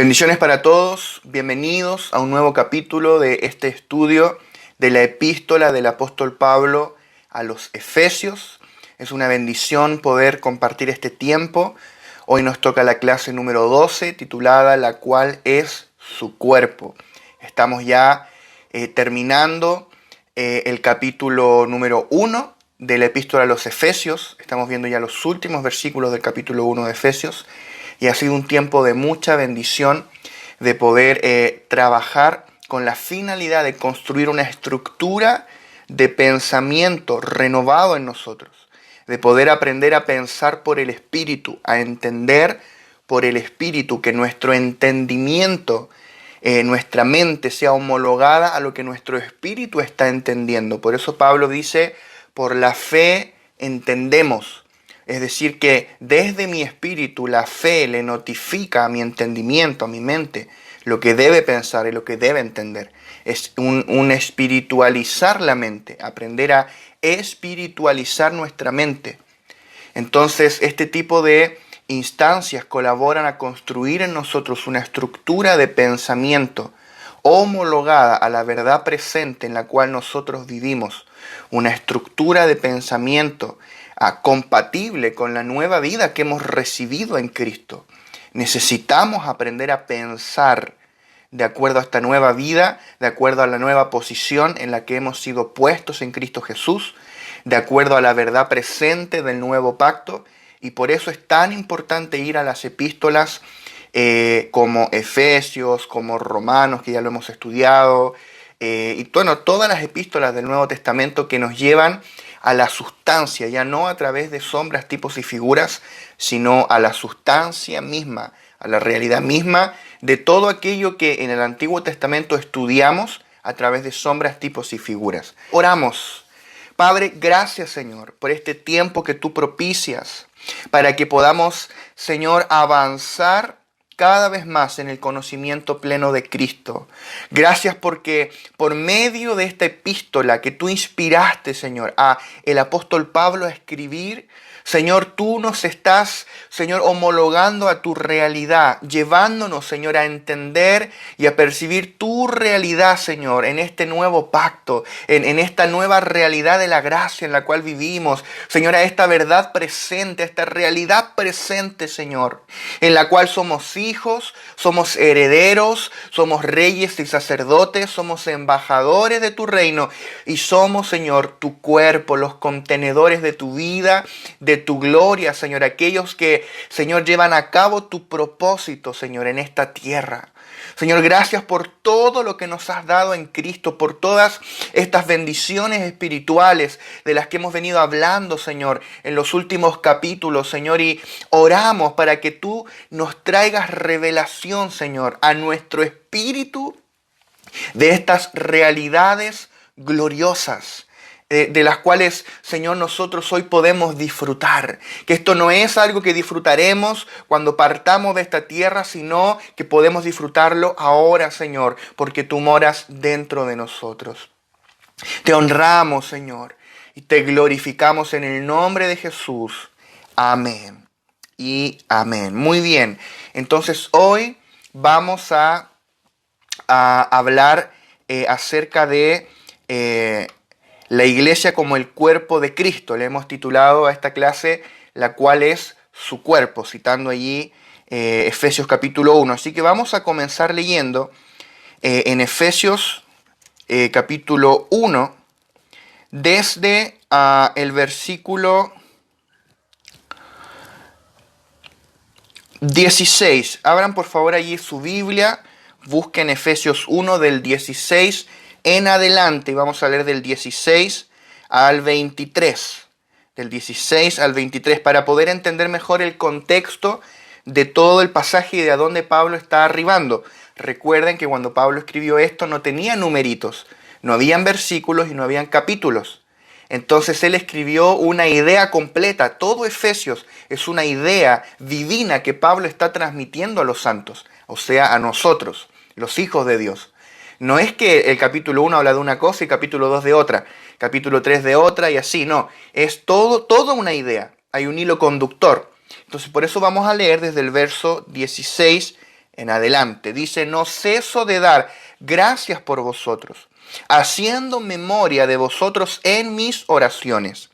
Bendiciones para todos, bienvenidos a un nuevo capítulo de este estudio de la epístola del apóstol Pablo a los Efesios. Es una bendición poder compartir este tiempo. Hoy nos toca la clase número 12, titulada La cual es su cuerpo. Estamos ya terminando el capítulo número 1 de la epístola a los Efesios. Estamos viendo ya los últimos versículos del capítulo 1 de Efesios. Y ha sido un tiempo de mucha bendición de poder trabajar con la finalidad de construir una estructura de pensamiento renovado en nosotros, de poder aprender a pensar por el Espíritu, a entender por el Espíritu, que nuestro entendimiento, nuestra mente sea homologada a lo que nuestro Espíritu está entendiendo. Por eso Pablo dice, por la fe entendemos. Es decir, que desde mi espíritu la fe le notifica a mi entendimiento, a mi mente, lo que debe pensar y lo que debe entender. Es un espiritualizar la mente, aprender a espiritualizar nuestra mente. Entonces, este tipo de instancias colaboran a construir en nosotros una estructura de pensamiento homologada a la verdad presente en la cual nosotros vivimos. Una estructura de pensamiento compatible con la nueva vida que hemos recibido en Cristo. Necesitamos aprender a pensar de acuerdo a esta nueva vida, de acuerdo a la nueva posición en la que hemos sido puestos en Cristo Jesús, de acuerdo a la verdad presente del nuevo pacto, y por eso es tan importante ir a las epístolas como Efesios, como Romanos, que ya lo hemos estudiado, y bueno, todas las epístolas del Nuevo Testamento que nos llevan a la sustancia, ya no a través de sombras, tipos y figuras, sino a la sustancia misma, a la realidad misma de todo aquello que en el Antiguo Testamento estudiamos a través de sombras, tipos y figuras. Oramos. Padre, gracias, Señor, por este tiempo que tú propicias para que podamos, Señor, avanzar cada vez más en el conocimiento pleno de Cristo. Gracias porque por medio de esta epístola que tú inspiraste, Señor, a el apóstol Pablo a escribir, Señor, tú nos estás, Señor, homologando a tu realidad, llevándonos, Señor, a entender y a percibir tu realidad, Señor, en este nuevo pacto, en esta nueva realidad de la gracia en la cual vivimos, Señor, a esta verdad presente, a esta realidad presente, Señor, en la cual somos hijos, somos herederos, somos reyes y sacerdotes, somos embajadores de tu reino y somos, Señor, tu cuerpo, los contenedores de tu vida, de tu gloria, Señor, aquellos que, Señor, llevan a cabo tu propósito, Señor, en esta tierra. Señor, gracias por todo lo que nos has dado en Cristo, por todas estas bendiciones espirituales de las que hemos venido hablando, Señor, en los últimos capítulos, Señor, y oramos para que tú nos traigas revelación, Señor, a nuestro espíritu de estas realidades gloriosas, de las cuales, Señor, nosotros hoy podemos disfrutar. Que esto no es algo que disfrutaremos cuando partamos de esta tierra, sino que podemos disfrutarlo ahora, Señor, porque tú moras dentro de nosotros. Te honramos, Señor, y te glorificamos en el nombre de Jesús. Amén y amén. Muy bien, entonces hoy vamos a hablar acerca de la iglesia como el cuerpo de Cristo. Le hemos titulado a esta clase la cual es su cuerpo, citando allí Efesios capítulo 1. Así que vamos a comenzar leyendo en Efesios capítulo 1 desde el versículo 16. Abran por favor allí su Biblia, busquen Efesios 1 del 16 en adelante, vamos a leer del 16 al 23. Del 16 al 23, para poder entender mejor el contexto de todo el pasaje y de a dónde Pablo está arribando. Recuerden que cuando Pablo escribió esto no tenía numeritos, no habían versículos y no habían capítulos. Entonces él escribió una idea completa. Todo Efesios es una idea divina que Pablo está transmitiendo a los santos, o sea, a nosotros, los hijos de Dios. No es que el capítulo 1 habla de una cosa y capítulo 2 de otra, capítulo 3 de otra y así, no. Es toda una idea. Hay un hilo conductor. Entonces por eso vamos a leer desde el verso 16 en adelante. Dice, no ceso de dar gracias por vosotros, haciendo memoria de vosotros en mis oraciones,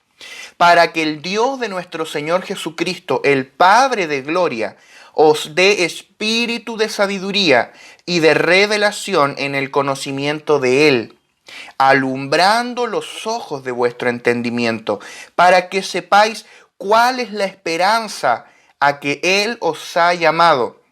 para que el Dios de nuestro Señor Jesucristo, el Padre de gloria, os dé espíritu de sabiduría y de revelación en el conocimiento de Él, alumbrando los ojos de vuestro entendimiento, para que sepáis cuál es la esperanza a que Él os ha llamado,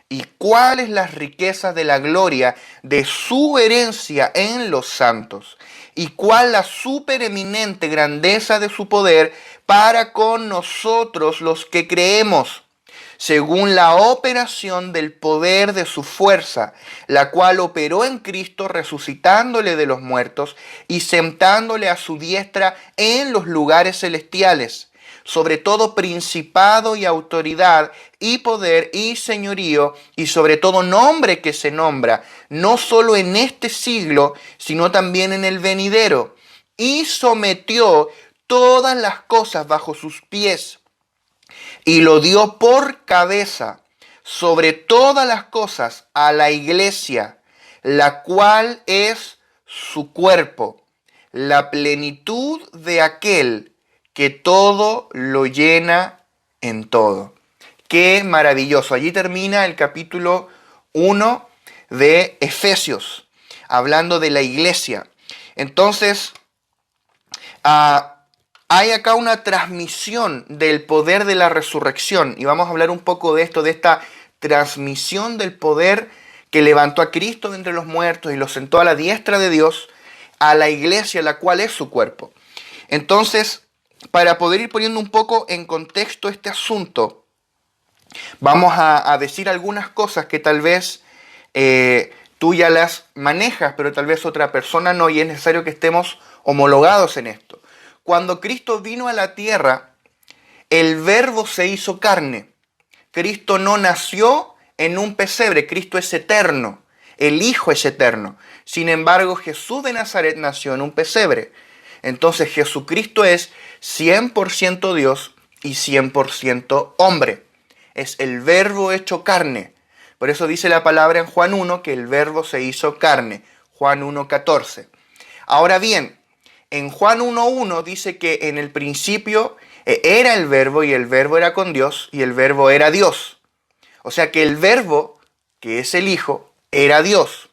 y cuáles las riquezas de la gloria de su herencia en los santos, y cuál la supereminente grandeza de su poder para con nosotros los que creemos, según la operación del poder de su fuerza, la cual operó en Cristo resucitándole de los muertos y sentándole a su diestra en los lugares celestiales, sobre todo principado y autoridad y poder y señorío, y sobre todo nombre que se nombra, no solo en este siglo, sino también en el venidero, y sometió todas las cosas bajo sus pies, y lo dio por cabeza sobre todas las cosas a la iglesia, la cual es su cuerpo, la plenitud de aquel que todo lo llena en todo. Qué maravilloso. Allí termina el capítulo 1 de Efesios, hablando de la iglesia. Entonces, hay acá una transmisión del poder de la resurrección. Y vamos a hablar un poco de esto, de esta transmisión del poder que levantó a Cristo de entre los muertos y lo sentó a la diestra de Dios, a la iglesia, la cual es su cuerpo. Entonces, para poder ir poniendo un poco en contexto este asunto, vamos a decir algunas cosas que tal vez tú ya las manejas, pero tal vez otra persona no, y es necesario que estemos homologados en esto. Cuando Cristo vino a la tierra, el Verbo se hizo carne. Cristo no nació en un pesebre, Cristo es eterno, el Hijo es eterno. Sin embargo, Jesús de Nazaret nació en un pesebre. Entonces Jesucristo es 100% Dios y 100% hombre. Es el Verbo hecho carne. Por eso dice la palabra en Juan 1 que el Verbo se hizo carne. Juan 1:14. Ahora bien, en Juan 1:1 dice que en el principio era el Verbo y el Verbo era con Dios y el Verbo era Dios. O sea que el Verbo, que es el Hijo, era Dios.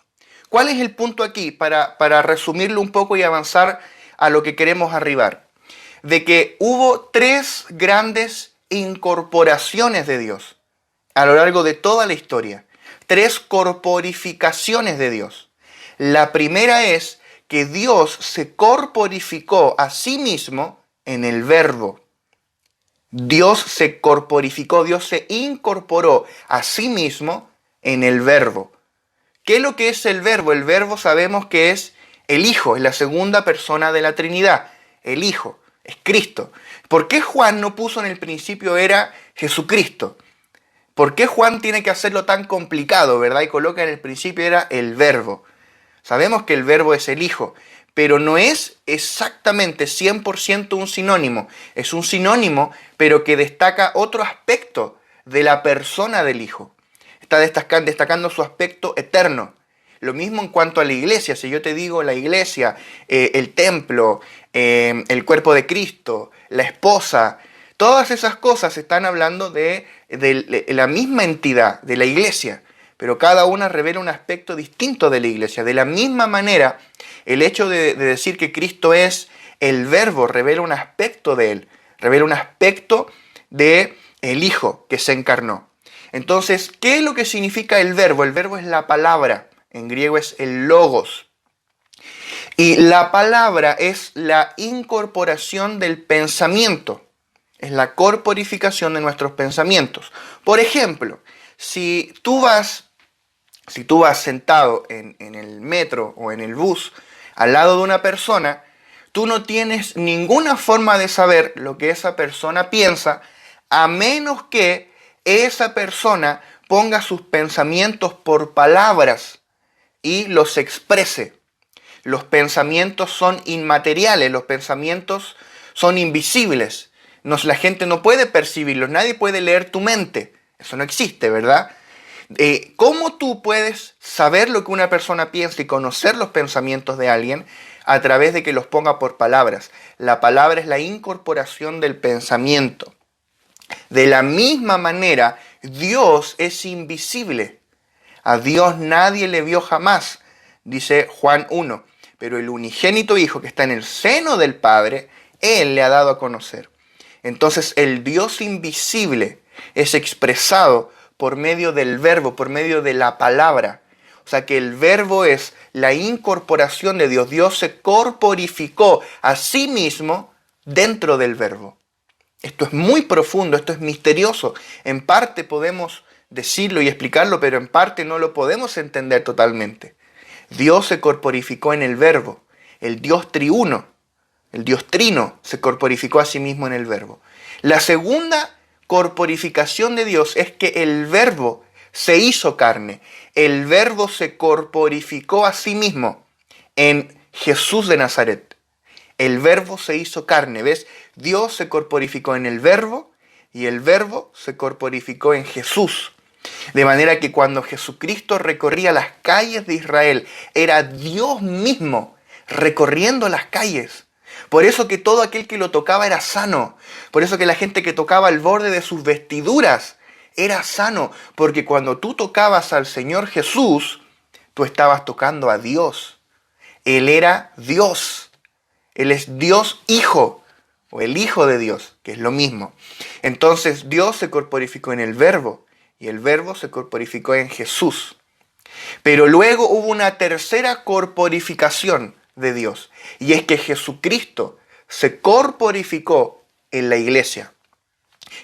¿Cuál es el punto aquí? Para resumirlo un poco y avanzar a lo que queremos arribar. De que hubo 3 grandes incorporaciones de Dios a lo largo de toda la historia. 3 corporificaciones de Dios. La primera es que Dios se corporificó a sí mismo en el Verbo. Dios se corporificó, Dios se incorporó a sí mismo en el Verbo. ¿Qué es lo que es el Verbo? El Verbo sabemos que es el Hijo, es la segunda persona de la Trinidad. El Hijo, es Cristo. ¿Por qué Juan no puso en el principio era Jesucristo? ¿Por qué Juan tiene que hacerlo tan complicado, verdad? Y coloca en el principio era el Verbo. Sabemos que el Verbo es el Hijo, pero no es exactamente 100% un sinónimo. Es un sinónimo, pero que destaca otro aspecto de la persona del Hijo. Está destacando su aspecto eterno. Lo mismo en cuanto a la iglesia. Si yo te digo la iglesia, el templo, el cuerpo de Cristo, la esposa, todas esas cosas están hablando de la misma entidad, de la iglesia. Pero cada una revela un aspecto distinto de la iglesia. De la misma manera, el hecho de decir que Cristo es el Verbo revela un aspecto de Él. Revela un aspecto de el Hijo que se encarnó. Entonces, ¿qué es lo que significa el Verbo? El Verbo es la palabra. En griego es el logos. Y la palabra es la incorporación del pensamiento. Es la corporificación de nuestros pensamientos. Por ejemplo, si tú vas sentado en el metro o en el bus al lado de una persona, tú no tienes ninguna forma de saber lo que esa persona piensa, a menos que esa persona ponga sus pensamientos por palabras y los exprese. Los pensamientos son inmateriales, los pensamientos son invisibles. La gente no puede percibirlos, nadie puede leer tu mente. Eso no existe, ¿verdad? ¿Cómo tú puedes saber lo que una persona piensa y conocer los pensamientos de alguien? A través de que los ponga por palabras. La palabra es la incorporación del pensamiento. De la misma manera, Dios es invisible. A Dios nadie le vio jamás, dice Juan 1. Pero el unigénito Hijo que está en el seno del Padre, Él le ha dado a conocer. Entonces el Dios invisible es expresado por medio del verbo, por medio de la palabra. O sea que el verbo es la incorporación de Dios. Dios se corporificó a sí mismo dentro del verbo. Esto es muy profundo, esto es misterioso. En parte podemos decirlo y explicarlo, pero en parte no lo podemos entender totalmente. Dios se corporificó en el verbo. El Dios triuno, el Dios trino, se corporificó a sí mismo en el verbo. La segunda corporificación de Dios es que el verbo se hizo carne. El verbo se corporificó a sí mismo en Jesús de Nazaret. El verbo se hizo carne, ¿ves? Dios se corporificó en el verbo y el verbo se corporificó en Jesús. De manera que cuando Jesucristo recorría las calles de Israel, era Dios mismo recorriendo las calles. Por eso que todo aquel que lo tocaba era sano. Por eso que la gente que tocaba el borde de sus vestiduras era sano. Porque cuando tú tocabas al Señor Jesús, tú estabas tocando a Dios. Él era Dios. Él es Dios Hijo, o el Hijo de Dios, que es lo mismo. Entonces Dios se corporificó en el Verbo, y el Verbo se corporificó en Jesús. Pero luego hubo una tercera corporificación de Dios, y es que Jesucristo se corporificó en la iglesia.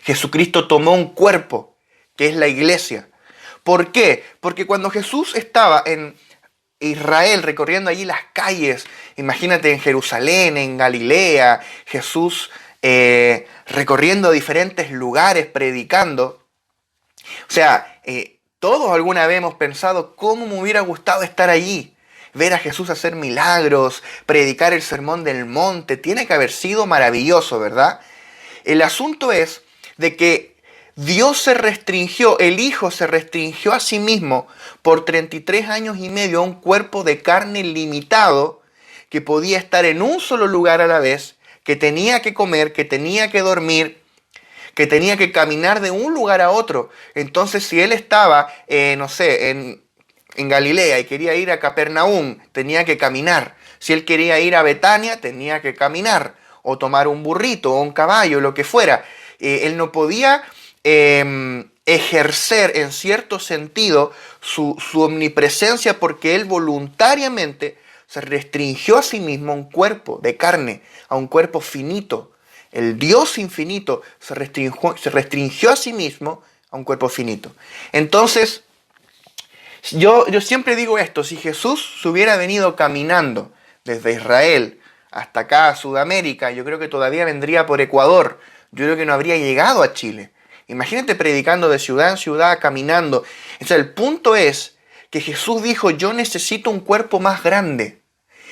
Jesucristo tomó un cuerpo, que es la iglesia. ¿Por qué? Porque cuando Jesús estaba en Israel, recorriendo allí las calles, imagínate en Jerusalén, en Galilea, Jesús recorriendo diferentes lugares, predicando. O sea, todos alguna vez hemos pensado cómo me hubiera gustado estar allí, ver a Jesús hacer milagros, predicar el sermón del monte. Tiene que haber sido maravilloso, ¿verdad? El asunto es de que Dios se restringió, el Hijo se restringió a sí mismo por 33 años y medio a un cuerpo de carne limitado que podía estar en un solo lugar a la vez, que tenía que comer, que tenía que dormir, que tenía que caminar de un lugar a otro. Entonces, si él estaba, en Galilea y quería ir a Capernaum, tenía que caminar. Si él quería ir a Betania, tenía que caminar, o tomar un burrito, o un caballo, lo que fuera. Él no podía ejercer en cierto sentido su omnipresencia porque él voluntariamente se restringió a sí mismo a un cuerpo de carne, a un cuerpo finito. El Dios infinito se restringió a sí mismo a un cuerpo finito. Entonces, yo siempre digo esto: si Jesús se hubiera venido caminando desde Israel hasta acá a Sudamérica, yo creo que todavía vendría por Ecuador. Yo creo que no habría llegado a Chile. Imagínate predicando de ciudad en ciudad, caminando. O sea, el punto es que Jesús dijo: yo necesito un cuerpo más grande.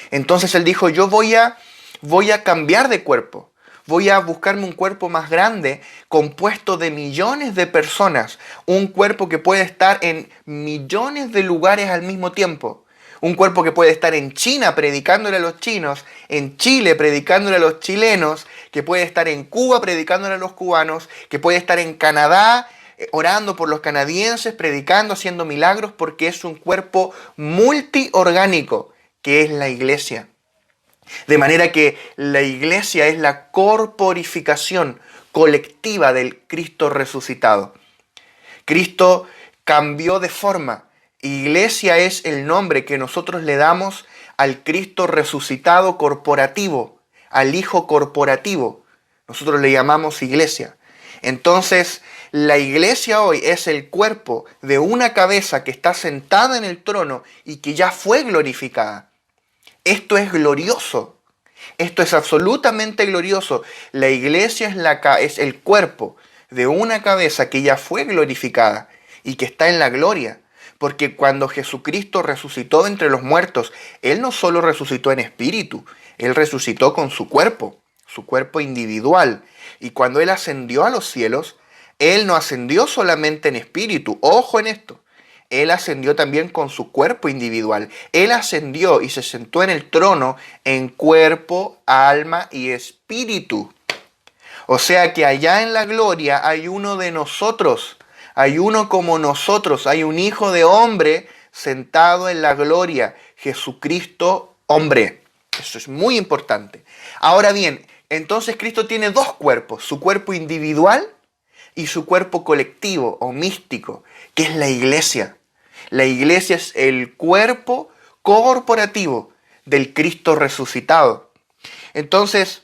Entonces él dijo: yo voy a cambiar de cuerpo. Voy a buscarme un cuerpo más grande, compuesto de millones de personas. Un cuerpo que puede estar en millones de lugares al mismo tiempo. Un cuerpo que puede estar en China predicándole a los chinos, en Chile predicándole a los chilenos, que puede estar en Cuba predicándole a los cubanos, que puede estar en Canadá orando por los canadienses, predicando, haciendo milagros, porque es un cuerpo multiorgánico, que es la iglesia. De manera que la iglesia es la corporificación colectiva del Cristo resucitado. Cristo cambió de forma. Iglesia es el nombre que nosotros le damos al Cristo resucitado corporativo, al Hijo corporativo. Nosotros le llamamos iglesia. Entonces, la iglesia hoy es el cuerpo de una cabeza que está sentada en el trono y que ya fue glorificada. Esto es glorioso. Esto es absolutamente glorioso. La iglesia es el cuerpo de una cabeza que ya fue glorificada y que está en la gloria. Porque cuando Jesucristo resucitó entre los muertos, Él no solo resucitó en espíritu, Él resucitó con su cuerpo individual. Y cuando Él ascendió a los cielos, Él no ascendió solamente en espíritu. Ojo en esto. Él ascendió también con su cuerpo individual. Él ascendió y se sentó en el trono en cuerpo, alma y espíritu. O sea que allá en la gloria hay uno de nosotros, hay uno como nosotros, hay un hijo de hombre sentado en la gloria, Jesucristo hombre. Eso es muy importante. Ahora bien, entonces Cristo tiene dos cuerpos, su cuerpo individual y su cuerpo colectivo o místico, que es la iglesia. La iglesia es el cuerpo corporativo del Cristo resucitado. Entonces,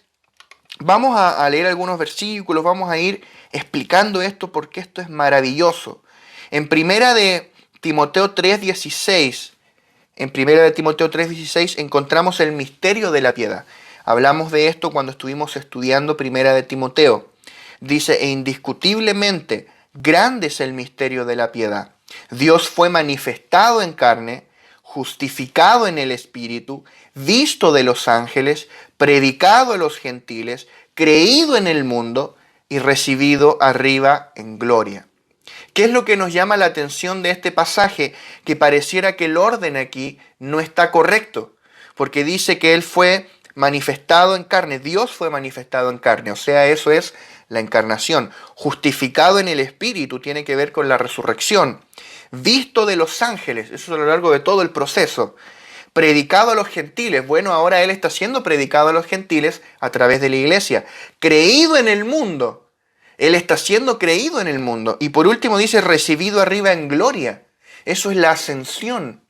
vamos a leer algunos versículos, vamos a ir explicando esto porque esto es maravilloso. En primera de Timoteo 3:16, encontramos el misterio de la piedad. Hablamos de esto cuando estuvimos estudiando primera de Timoteo. Dice, e indiscutiblemente grande es el misterio de la piedad. Dios fue manifestado en carne, justificado en el Espíritu, visto de los ángeles, predicado a los gentiles, creído en el mundo y recibido arriba en gloria. ¿Qué es lo que nos llama la atención de este pasaje? Que pareciera que el orden aquí no está correcto, porque dice que Él fue manifestado en carne, Dios fue manifestado en carne, o sea, eso es la encarnación. Justificado en el Espíritu tiene que ver con la resurrección. Visto de los ángeles, eso es a lo largo de todo el proceso. Predicado a los gentiles, bueno, ahora Él está siendo predicado a los gentiles a través de la iglesia. Creído en el mundo, Él está siendo creído en el mundo. Y por último dice, recibido arriba en gloria. Eso es la ascensión.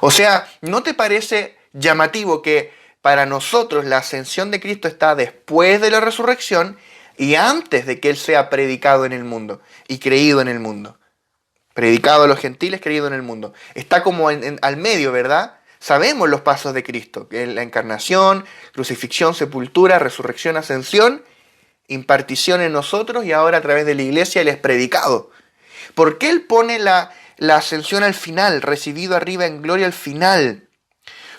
O sea, ¿no te parece llamativo que para nosotros la ascensión de Cristo está después de la resurrección y antes de que Él sea predicado en el mundo y creído en el mundo? Predicado a los gentiles, creído en el mundo. Está como al medio, ¿verdad? Sabemos los pasos de Cristo, que es la encarnación, crucifixión, sepultura, resurrección, ascensión, impartición en nosotros y ahora a través de la iglesia Él es predicado. ¿Por qué Él pone la ascensión al final, recibido arriba en gloria al final?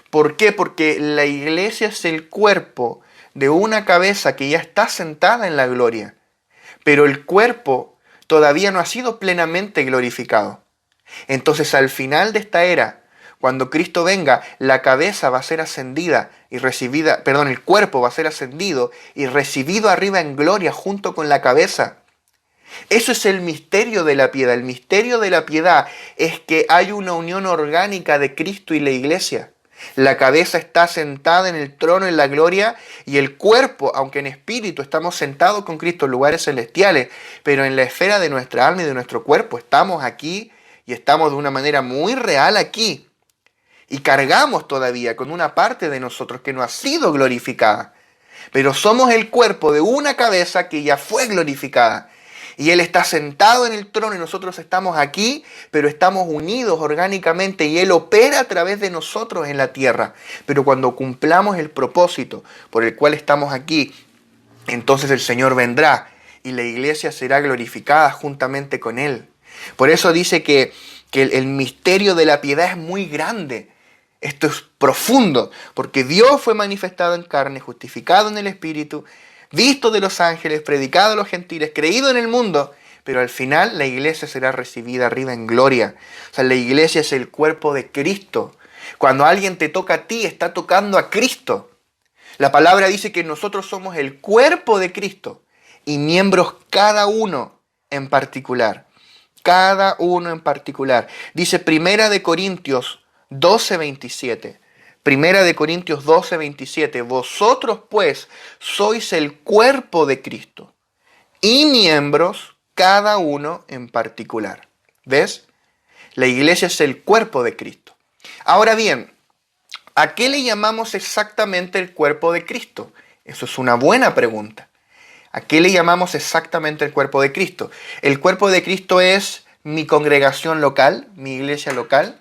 ¿Por qué? Porque la iglesia es el cuerpo de una cabeza que ya está sentada en la gloria, pero el cuerpo todavía no ha sido plenamente glorificado. Entonces al final de esta era, cuando Cristo venga, la cabeza va a ser ascendida y recibida, el cuerpo va a ser ascendido y recibido arriba en gloria junto con la cabeza. Eso es el misterio de la piedad. El misterio de la piedad es que hay una unión orgánica de Cristo y la iglesia. La cabeza está sentada en el trono en la gloria y el cuerpo, aunque en espíritu estamos sentados con Cristo en lugares celestiales, pero en la esfera de nuestra alma y de nuestro cuerpo estamos aquí y estamos de una manera muy real aquí. Y cargamos todavía con una parte de nosotros que no ha sido glorificada. Pero somos el cuerpo de una cabeza que ya fue glorificada. Y Él está sentado en el trono y nosotros estamos aquí, pero estamos unidos orgánicamente y Él opera a través de nosotros en la tierra. Pero cuando cumplamos el propósito por el cual estamos aquí, entonces el Señor vendrá y la iglesia será glorificada juntamente con Él. Por eso dice que el misterio de la piedad es muy grande. Esto es profundo, porque Dios fue manifestado en carne, justificado en el Espíritu, visto de los ángeles, predicado a los gentiles, creído en el mundo, pero al final la iglesia será recibida arriba en gloria. O sea, la iglesia es el cuerpo de Cristo. Cuando alguien te toca a ti, está tocando a Cristo. La palabra dice que nosotros somos el cuerpo de Cristo y miembros cada uno en particular. Cada uno en particular. Dice Primera de Corintios 12:27. Primera de Corintios 12:27. Vosotros pues sois el cuerpo de Cristo y miembros cada uno en particular. ¿Ves? La iglesia es el cuerpo de Cristo. Ahora bien, ¿a qué le llamamos exactamente el cuerpo de Cristo? Eso es una buena pregunta. ¿A qué le llamamos exactamente el cuerpo de Cristo? ¿El cuerpo de Cristo es mi congregación local, mi iglesia local?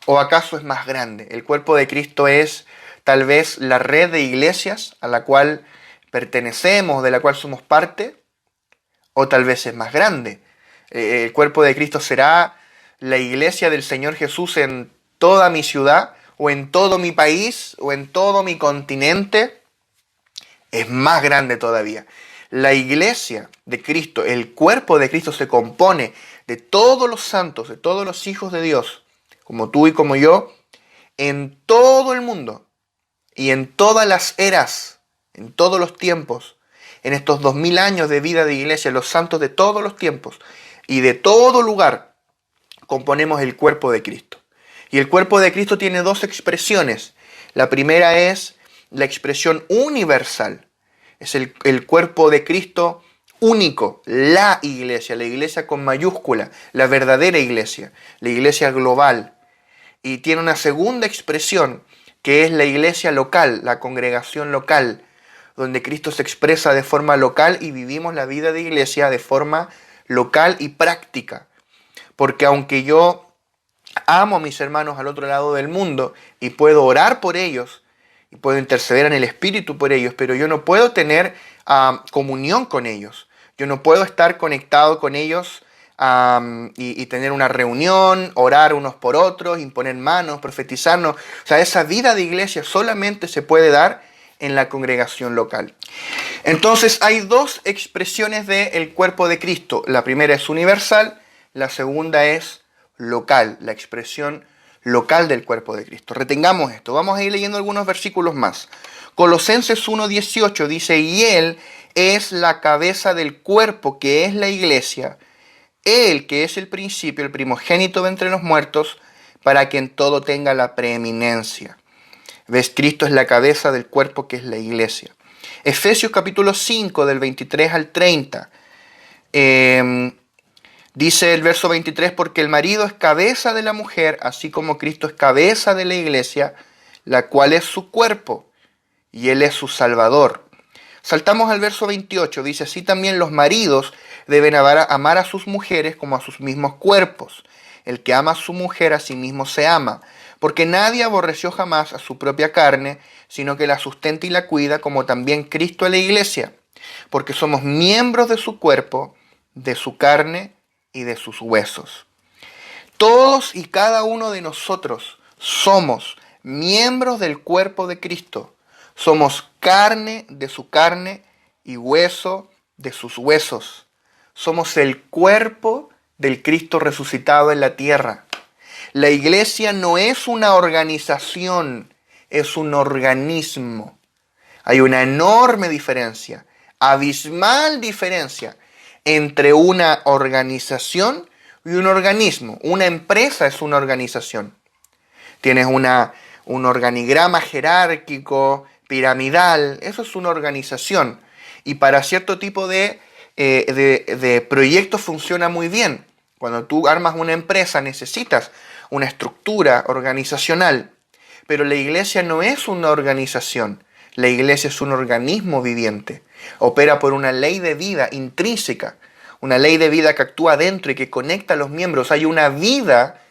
¿O acaso es más grande? ¿El cuerpo de Cristo es tal vez la red de iglesias a la cual pertenecemos, de la cual somos parte? ¿O tal vez es más grande? ¿El cuerpo de Cristo será la iglesia del Señor Jesús en toda mi ciudad? ¿O en todo mi país? ¿O en todo mi continente? Es más grande todavía. La iglesia de Cristo, el cuerpo de Cristo, se compone de todos los santos, de todos los hijos de Dios, como tú y como yo, en todo el mundo y en todas las eras, en todos los tiempos, en estos 2000 años de vida de iglesia, los santos de todos los tiempos y de todo lugar, componemos el cuerpo de Cristo. Y el cuerpo de Cristo tiene dos expresiones. La primera es la expresión universal. Es el cuerpo de Cristo único, la iglesia con mayúscula, la verdadera iglesia, la iglesia global. Y tiene una segunda expresión, que es la iglesia local, la congregación local, donde Cristo se expresa de forma local y vivimos la vida de iglesia de forma local y práctica. Porque aunque yo amo a mis hermanos al otro lado del mundo y puedo orar por ellos y puedo interceder en el Espíritu por ellos, pero yo no puedo tener comunión con ellos. Yo no puedo estar conectado con ellos y tener una reunión, orar unos por otros, imponer manos, profetizarnos. O sea, esa vida de iglesia solamente se puede dar en la congregación local. Entonces hay dos expresiones del cuerpo de Cristo. La primera es universal, la segunda es local, la expresión local del cuerpo de Cristo. Retengamos esto. Vamos a ir leyendo algunos versículos más. Colosenses 1:18 dice: y Él es la cabeza del cuerpo, que es la iglesia, Él que es el principio, el primogénito de entre los muertos, para que en todo tenga la preeminencia. ¿Ves? Cristo es la cabeza del cuerpo, que es la iglesia. Efesios capítulo 5, del 23 al 30. Dice el verso 23, porque el marido es cabeza de la mujer, así como Cristo es cabeza de la iglesia, la cual es su cuerpo, y Él es su Salvador. Saltamos al verso 28, dice: así también los maridos deben amar a sus mujeres como a sus mismos cuerpos. El que ama a su mujer a sí mismo se ama, porque nadie aborreció jamás a su propia carne, sino que la sustenta y la cuida, como también Cristo a la iglesia, porque somos miembros de su cuerpo, de su carne y de sus huesos. Todos y cada uno de nosotros somos miembros del cuerpo de Cristo. Somos carne de su carne y hueso de sus huesos. Somos el cuerpo del Cristo resucitado en la tierra. La iglesia no es una organización, es un organismo. Hay una enorme diferencia, abismal diferencia, entre una organización y un organismo. Una empresa es una organización. Tienes un organigrama jerárquico, piramidal, eso es una organización. Y para cierto tipo de proyectos funciona muy bien. Cuando tú armas una empresa necesitas una estructura organizacional. Pero la iglesia no es una organización. La iglesia es un organismo viviente. Opera por una ley de vida intrínseca. Una ley de vida que actúa dentro y que conecta a los miembros. Hay una vida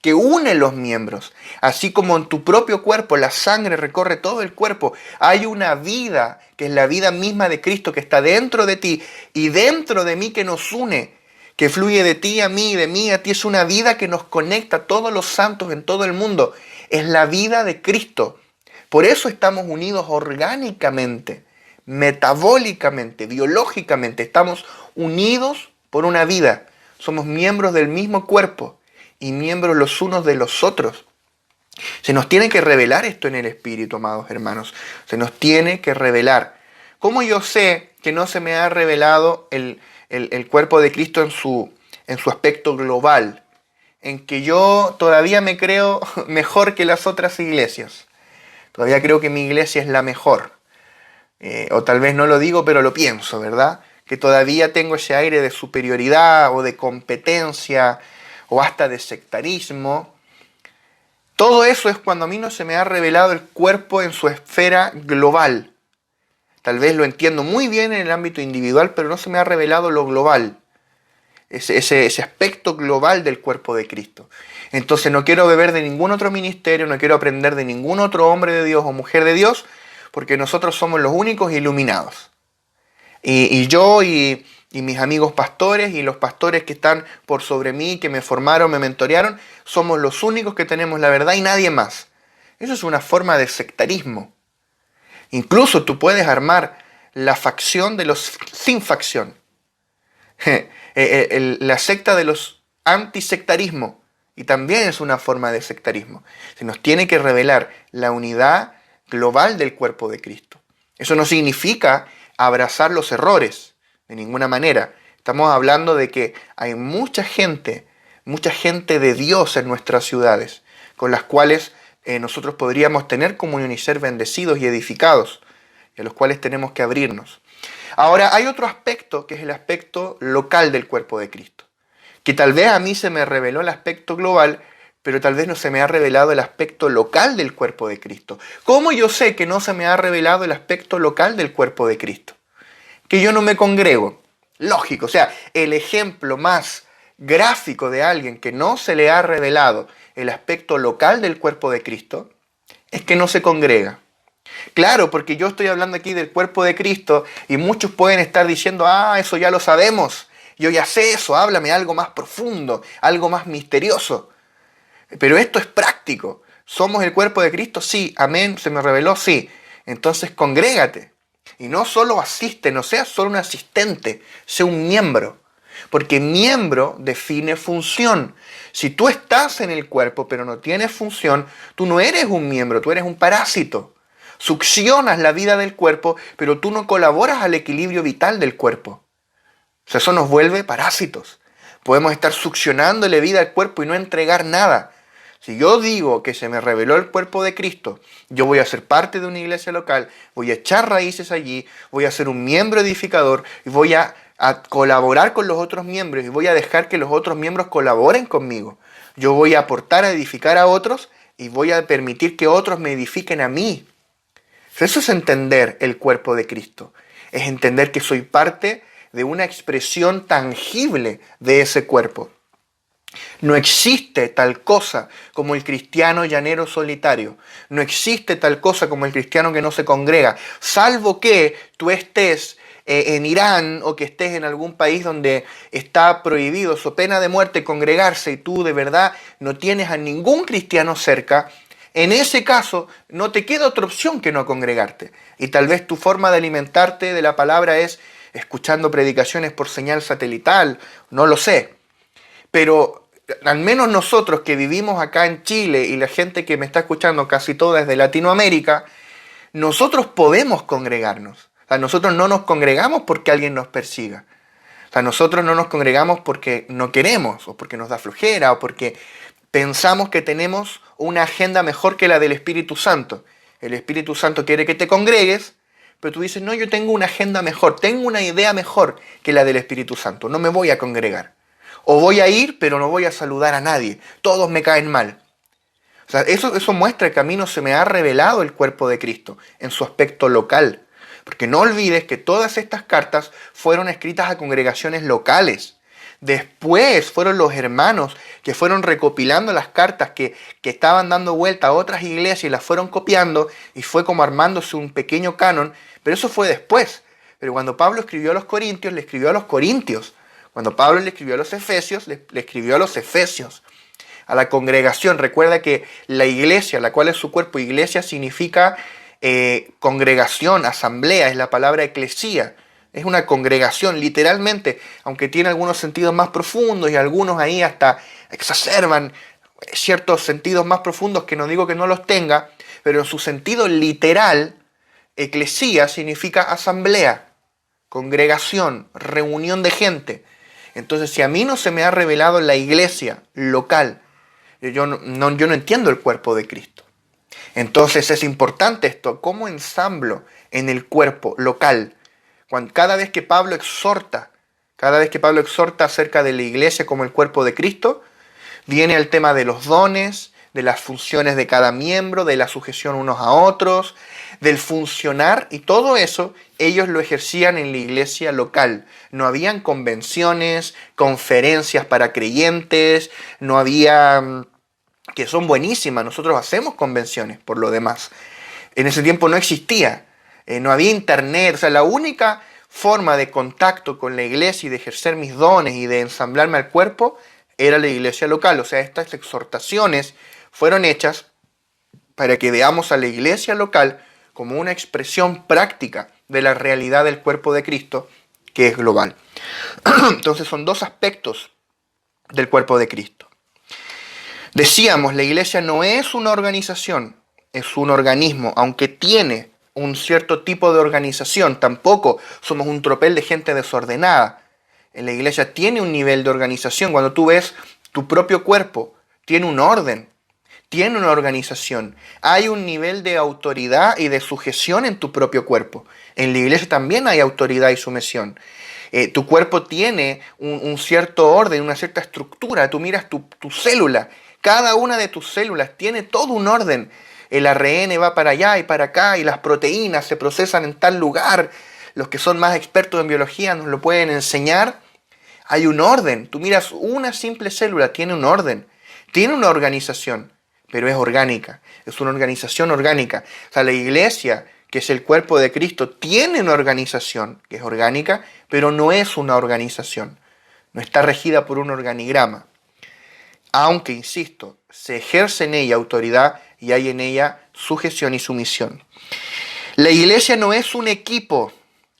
que une los miembros. Así como en tu propio cuerpo la sangre recorre todo el cuerpo, hay una vida que es la vida misma de Cristo que está dentro de ti y dentro de mí, que nos une, que fluye de ti a mí y de mí a ti. Es una vida que nos conecta a todos los santos en todo el mundo. Es la vida de Cristo. Por eso estamos unidos orgánicamente, metabólicamente, biológicamente. Estamos unidos por una vida. Somos miembros del mismo cuerpo y miembros los unos de los otros. Se nos tiene que revelar esto en el Espíritu, amados hermanos. Se nos tiene que revelar. ¿Cómo yo sé que no se me ha revelado el cuerpo de Cristo en su aspecto global? En que yo todavía me creo mejor que las otras iglesias. Todavía creo que mi iglesia es la mejor. O tal vez no lo digo, pero lo pienso, ¿verdad? Que todavía tengo ese aire de superioridad o de competencia o hasta de sectarismo. Todo eso es cuando a mí no se me ha revelado el cuerpo en su esfera global. Tal vez lo entiendo muy bien en el ámbito individual, pero no se me ha revelado lo global. Ese aspecto global del cuerpo de Cristo. Entonces no quiero beber de ningún otro ministerio, no quiero aprender de ningún otro hombre de Dios o mujer de Dios, porque nosotros somos los únicos iluminados. Y yo y mis amigos pastores y los pastores que están por sobre mí, que me formaron, me mentorearon, somos los únicos que tenemos la verdad y nadie más. Eso es una forma de sectarismo. Incluso tú puedes armar la facción de los sin facción. La secta de los antisectarismo. Y también es una forma de sectarismo. Se nos tiene que revelar la unidad global del cuerpo de Cristo. Eso no significa abrazar los errores, de ninguna manera. Estamos hablando de que hay mucha gente de Dios en nuestras ciudades, con las cuales nosotros podríamos tener comunión y ser bendecidos y edificados, y a los cuales tenemos que abrirnos. Ahora, hay otro aspecto, que es el aspecto local del cuerpo de Cristo, que tal vez a mí se me reveló el aspecto global, pero tal vez no se me ha revelado el aspecto local del cuerpo de Cristo. ¿Cómo yo sé que no se me ha revelado el aspecto local del cuerpo de Cristo? Que yo no me congrego. Lógico, o sea, el ejemplo más gráfico de alguien que no se le ha revelado el aspecto local del cuerpo de Cristo es que no se congrega. Claro, porque yo estoy hablando aquí del cuerpo de Cristo y muchos pueden estar diciendo, eso ya lo sabemos, yo ya sé eso, háblame algo más profundo, algo más misterioso. Pero esto es práctico. ¿Somos el cuerpo de Cristo? Sí. Amén. ¿Se me reveló? Sí. Entonces congrégate. Y no solo asiste, no seas solo un asistente, sé un miembro. Porque miembro define función. Si tú estás en el cuerpo pero no tienes función, tú no eres un miembro, tú eres un parásito. Succionas la vida del cuerpo, pero tú no colaboras al equilibrio vital del cuerpo. O sea, eso nos vuelve parásitos. Podemos estar succionándole vida al cuerpo y no entregar nada. Si yo digo que se me reveló el cuerpo de Cristo, yo voy a ser parte de una iglesia local, voy a echar raíces allí, voy a ser un miembro edificador y voy a colaborar con los otros miembros y voy a dejar que los otros miembros colaboren conmigo. Yo voy a aportar a edificar a otros y voy a permitir que otros me edifiquen a mí. Eso es entender el cuerpo de Cristo. Es entender que soy parte de una expresión tangible de ese cuerpo. No existe tal cosa como el cristiano llanero solitario. No existe tal cosa como el cristiano que no se congrega. Salvo que tú estés en Irán o que estés en algún país donde está prohibido, so pena de muerte, congregarse y tú de verdad no tienes a ningún cristiano cerca. En ese caso no te queda otra opción que no congregarte. Y tal vez tu forma de alimentarte de la palabra es escuchando predicaciones por señal satelital. No lo sé. Pero al menos nosotros que vivimos acá en Chile y la gente que me está escuchando casi toda es de Latinoamérica, nosotros podemos congregarnos. O sea, nosotros no nos congregamos porque alguien nos persiga. O sea, nosotros no nos congregamos porque no queremos, o porque nos da flojera, o porque pensamos que tenemos una agenda mejor que la del Espíritu Santo. El Espíritu Santo quiere que te congregues, pero tú dices, no, yo tengo una agenda mejor, tengo una idea mejor que la del Espíritu Santo, no me voy a congregar. O voy a ir, pero no voy a saludar a nadie. Todos me caen mal. O sea, eso muestra que a mí no se me ha revelado el cuerpo de Cristo en su aspecto local. Porque no olvides que todas estas cartas fueron escritas a congregaciones locales. Después fueron los hermanos que fueron recopilando las cartas que estaban dando vuelta a otras iglesias y las fueron copiando y fue como armándose un pequeño canon. Pero eso fue después. Pero cuando Pablo escribió a los Corintios, le escribió a los Corintios. Cuando Pablo le escribió a los Efesios, le escribió a los Efesios, a la congregación. Recuerda que la iglesia, la cual es su cuerpo, iglesia significa congregación, asamblea, es la palabra eclesía. Es una congregación, literalmente, aunque tiene algunos sentidos más profundos y algunos ahí hasta exacerban ciertos sentidos más profundos que no digo que no los tenga, pero en su sentido literal, eclesía significa asamblea, congregación, reunión de gente. Entonces, si a mí no se me ha revelado la iglesia local, yo no entiendo el cuerpo de Cristo. Entonces es importante esto, cómo ensamblo en el cuerpo local. Cada vez que Pablo exhorta acerca de la iglesia como el cuerpo de Cristo, viene el tema de los dones, de las funciones de cada miembro, de la sujeción unos a otros, del funcionar, y todo eso ellos lo ejercían en la iglesia local. No habían convenciones, conferencias para creyentes, no había, que son buenísimas, nosotros hacemos convenciones por lo demás. En ese tiempo no existía, no había internet, o sea, la única forma de contacto con la iglesia y de ejercer mis dones y de ensamblarme al cuerpo era la iglesia local. O sea, estas exhortaciones fueron hechas para que veamos a la iglesia local como una expresión práctica de la realidad del cuerpo de Cristo, que es global. Entonces son dos aspectos del cuerpo de Cristo. Decíamos, la iglesia no es una organización, es un organismo, aunque tiene un cierto tipo de organización, tampoco somos un tropel de gente desordenada. La iglesia tiene un nivel de organización. Cuando tú ves tu propio cuerpo, tiene un orden, tiene una organización. Hay un nivel de autoridad y de sujeción en tu propio cuerpo. En la iglesia también hay autoridad y sumisión. Tu cuerpo tiene un cierto orden, una cierta estructura. Tú miras tu célula. Cada una de tus células tiene todo un orden. El ARN va para allá y para acá y las proteínas se procesan en tal lugar. Los que son más expertos en biología nos lo pueden enseñar. Hay un orden. Tú miras una simple célula, tiene un orden. Tiene una organización, pero es orgánica. Es una organización orgánica. O sea, la iglesia, que es el cuerpo de Cristo, tiene una organización que es orgánica, pero no es una organización. No está regida por un organigrama. Aunque, insisto, se ejerce en ella autoridad y hay en ella sujeción y sumisión. La iglesia no es un equipo,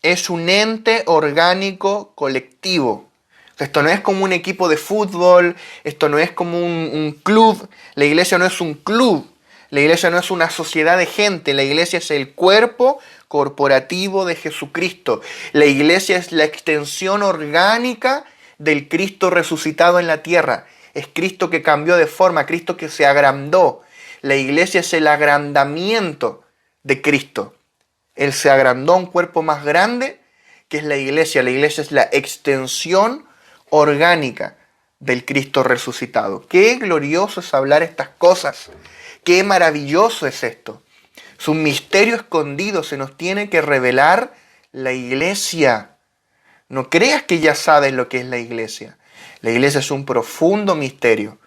es un ente orgánico colectivo. Esto no es como un equipo de fútbol, esto no es como un club. La iglesia no es un club, la iglesia no es una sociedad de gente, la iglesia es el cuerpo corporativo de Jesucristo. La iglesia es la extensión orgánica del Cristo resucitado en la tierra. Es Cristo que cambió de forma, Cristo que se agrandó. La iglesia es el agrandamiento de Cristo. Él se agrandó a un cuerpo más grande que es la iglesia. La iglesia es la extensión orgánica del Cristo resucitado. Qué glorioso es hablar estas cosas. Qué maravilloso es esto. Es un misterio escondido. Se nos tiene que revelar la iglesia. No creas que ya sabes lo que es la iglesia. La iglesia es un profundo misterio.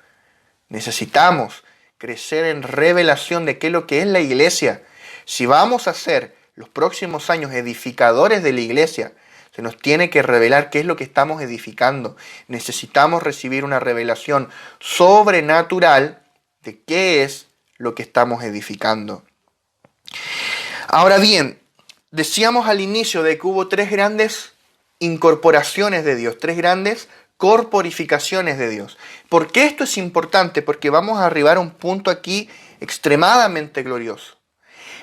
Necesitamos crecer en revelación de qué es lo que es la iglesia. Si vamos a ser los próximos años edificadores de la iglesia, se nos tiene que revelar qué es lo que estamos edificando. Necesitamos recibir una revelación sobrenatural de qué es lo que estamos edificando. Ahora bien, decíamos al inicio de que hubo tres grandes incorporaciones de Dios, tres grandes corporificaciones de Dios. ¿Por qué esto es importante? Porque vamos a arribar a un punto aquí extremadamente glorioso.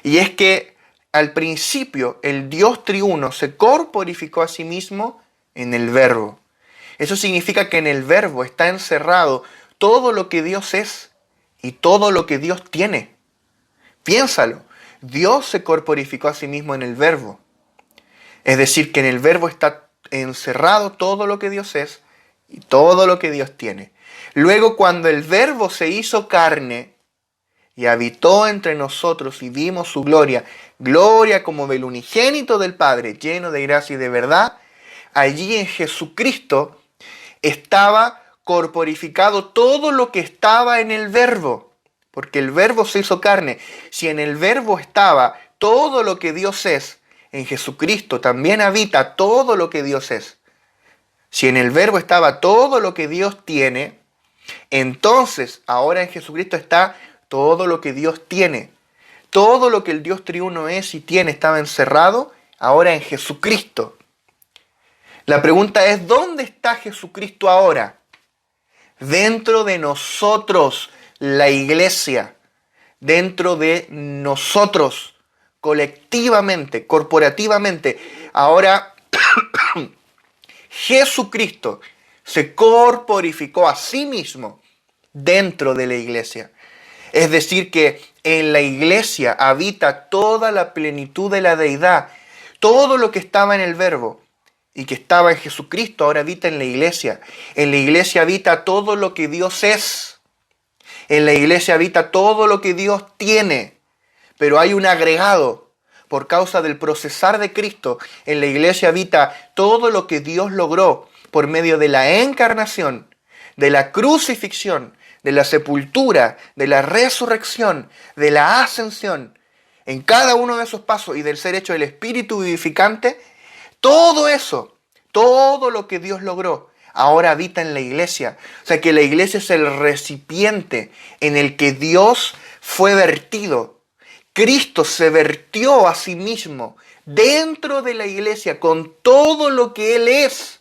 Y es que al principio el Dios triuno se corporificó a sí mismo en el Verbo. Eso significa que en el Verbo está encerrado todo lo que Dios es y todo lo que Dios tiene. Piénsalo, Dios se corporificó a sí mismo en el Verbo. Es decir, que en el Verbo está encerrado todo lo que Dios es y todo lo que Dios tiene. Luego, cuando el Verbo se hizo carne y habitó entre nosotros y vimos su gloria, gloria como del unigénito del Padre, lleno de gracia y de verdad, allí en Jesucristo estaba corporificado todo lo que estaba en el Verbo, porque el Verbo se hizo carne. Si en el Verbo estaba todo lo que Dios es, en Jesucristo también habita todo lo que Dios es. Si en el Verbo estaba todo lo que Dios tiene, entonces ahora en Jesucristo está todo lo que Dios tiene. Todo lo que el Dios triuno es y tiene estaba encerrado ahora en Jesucristo. La pregunta es, ¿dónde está Jesucristo ahora? Dentro de nosotros, la iglesia. Dentro de nosotros, colectivamente, corporativamente. Ahora, Jesucristo se corporificó a sí mismo dentro de la iglesia. Es decir, que en la iglesia habita toda la plenitud de la deidad. Todo lo que estaba en el Verbo y que estaba en Jesucristo ahora habita en la iglesia. En la iglesia habita todo lo que Dios es. En la iglesia habita todo lo que Dios tiene. Pero hay un agregado. Por causa del procesar de Cristo, en la iglesia habita todo lo que Dios logró por medio de la encarnación, de la crucifixión, de la sepultura, de la resurrección, de la ascensión. En cada uno de esos pasos y del ser hecho el Espíritu vivificante, todo eso, todo lo que Dios logró, ahora habita en la iglesia. O sea que la iglesia es el recipiente en el que Dios fue vertido. Cristo se vertió a sí mismo dentro de la iglesia con todo lo que Él es,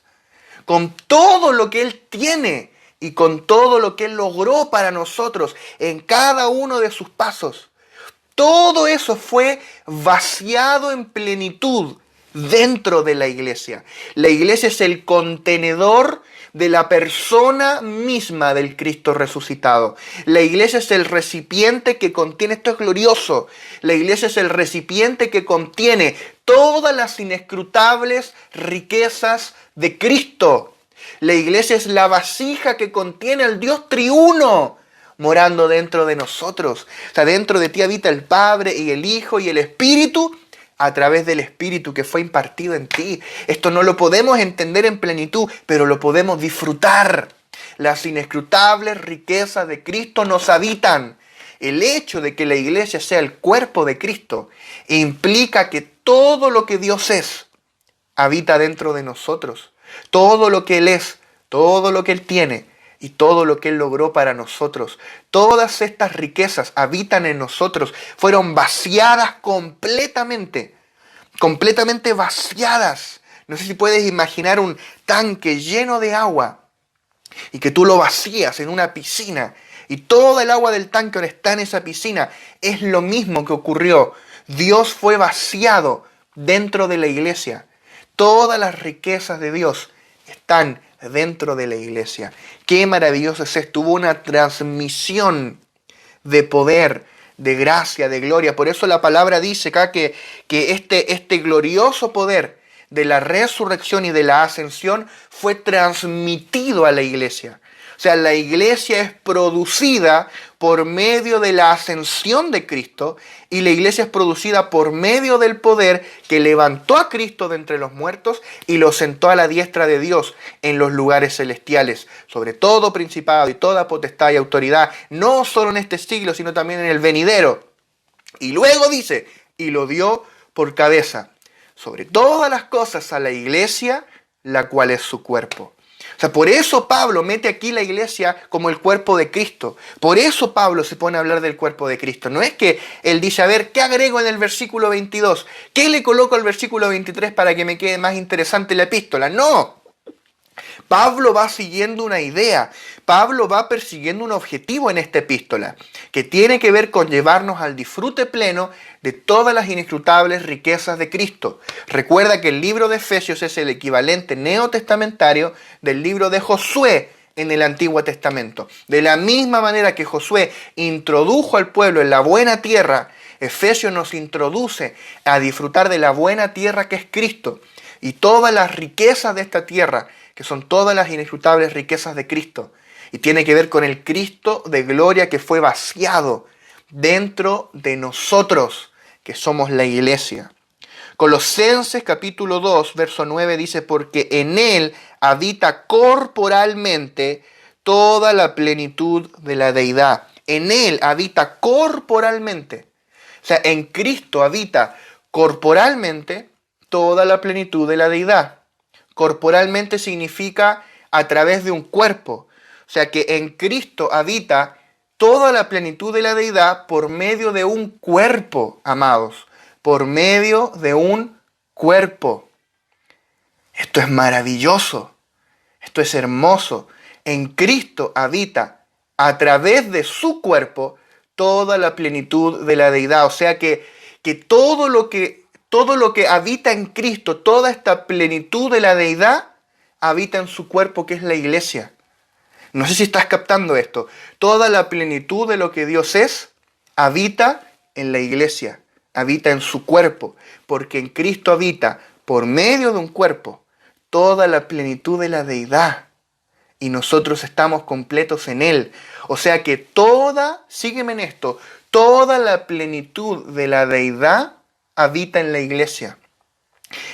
con todo lo que Él tiene y con todo lo que Él logró para nosotros en cada uno de sus pasos. Todo eso fue vaciado en plenitud dentro de la iglesia. La iglesia es el contenedor de la persona misma del Cristo resucitado. La iglesia es el recipiente que contiene, esto es glorioso, la iglesia es el recipiente que contiene todas las inescrutables riquezas de Cristo. La iglesia es la vasija que contiene al Dios triuno morando dentro de nosotros. O sea, dentro de ti habita el Padre y el Hijo y el Espíritu a través del Espíritu que fue impartido en ti. Esto no lo podemos entender en plenitud, pero lo podemos disfrutar. Las inescrutables riquezas de Cristo nos habitan. El hecho de que la iglesia sea el cuerpo de Cristo implica que todo lo que Dios es habita dentro de nosotros. Todo lo que Él es, todo lo que Él tiene y todo lo que Él logró para nosotros. Todas estas riquezas habitan en nosotros. Fueron vaciadas completamente. Completamente vaciadas. No sé si puedes imaginar un tanque lleno de agua y que tú lo vacías en una piscina y toda el agua del tanque ahora está en esa piscina. Es lo mismo que ocurrió. Dios fue vaciado dentro de la iglesia. Todas las riquezas de Dios están dentro de la iglesia. Qué maravilloso es esto. Hubo una transmisión de poder, de gracia, de gloria. Por eso la palabra dice acá que este glorioso poder de la resurrección y de la ascensión fue transmitido a la iglesia. O sea, la iglesia es producida por medio de la ascensión de Cristo y la iglesia es producida por medio del poder que levantó a Cristo de entre los muertos y lo sentó a la diestra de Dios en los lugares celestiales, sobre todo principado y toda potestad y autoridad, no solo en este siglo, sino también en el venidero. Y luego dice, y lo dio por cabeza sobre todas las cosas a la iglesia, la cual es su cuerpo. O sea, por eso Pablo mete aquí la iglesia como el cuerpo de Cristo. Por eso Pablo se pone a hablar del cuerpo de Cristo. No es que él dice, a ver, ¿qué agrego en el versículo 22? ¿Qué le coloco al versículo 23 para que me quede más interesante la epístola? No. Pablo va siguiendo una idea. Pablo va persiguiendo un objetivo en esta epístola, que tiene que ver con llevarnos al disfrute pleno de todas las inescrutables riquezas de Cristo. Recuerda que el libro de Efesios es el equivalente neotestamentario del libro de Josué en el Antiguo Testamento. De la misma manera que Josué introdujo al pueblo en la buena tierra, Efesios nos introduce a disfrutar de la buena tierra que es Cristo y todas las riquezas de esta tierra, que son todas las inescrutables riquezas de Cristo. Y tiene que ver con el Cristo de gloria que fue vaciado dentro de nosotros, que somos la iglesia. Colosenses capítulo 2, verso 9 dice, porque en Él habita corporalmente toda la plenitud de la deidad. En Él habita corporalmente. O sea, en Cristo habita corporalmente toda la plenitud de la deidad. Corporalmente significa a través de un cuerpo. O sea que en Cristo habita toda la plenitud de la deidad por medio de un cuerpo, amados. Por medio de un cuerpo. Esto es maravilloso. Esto es hermoso. En Cristo habita a través de su cuerpo toda la plenitud de la deidad. O sea que todo lo que habita en Cristo, toda esta plenitud de la deidad, habita en su cuerpo que es la iglesia. No sé si estás captando esto. Toda la plenitud de lo que Dios es, habita en la iglesia, habita en su cuerpo, porque en Cristo habita, por medio de un cuerpo, toda la plenitud de la deidad. Y nosotros estamos completos en Él. O sea que sígueme en esto, toda la plenitud de la deidad habita en la iglesia.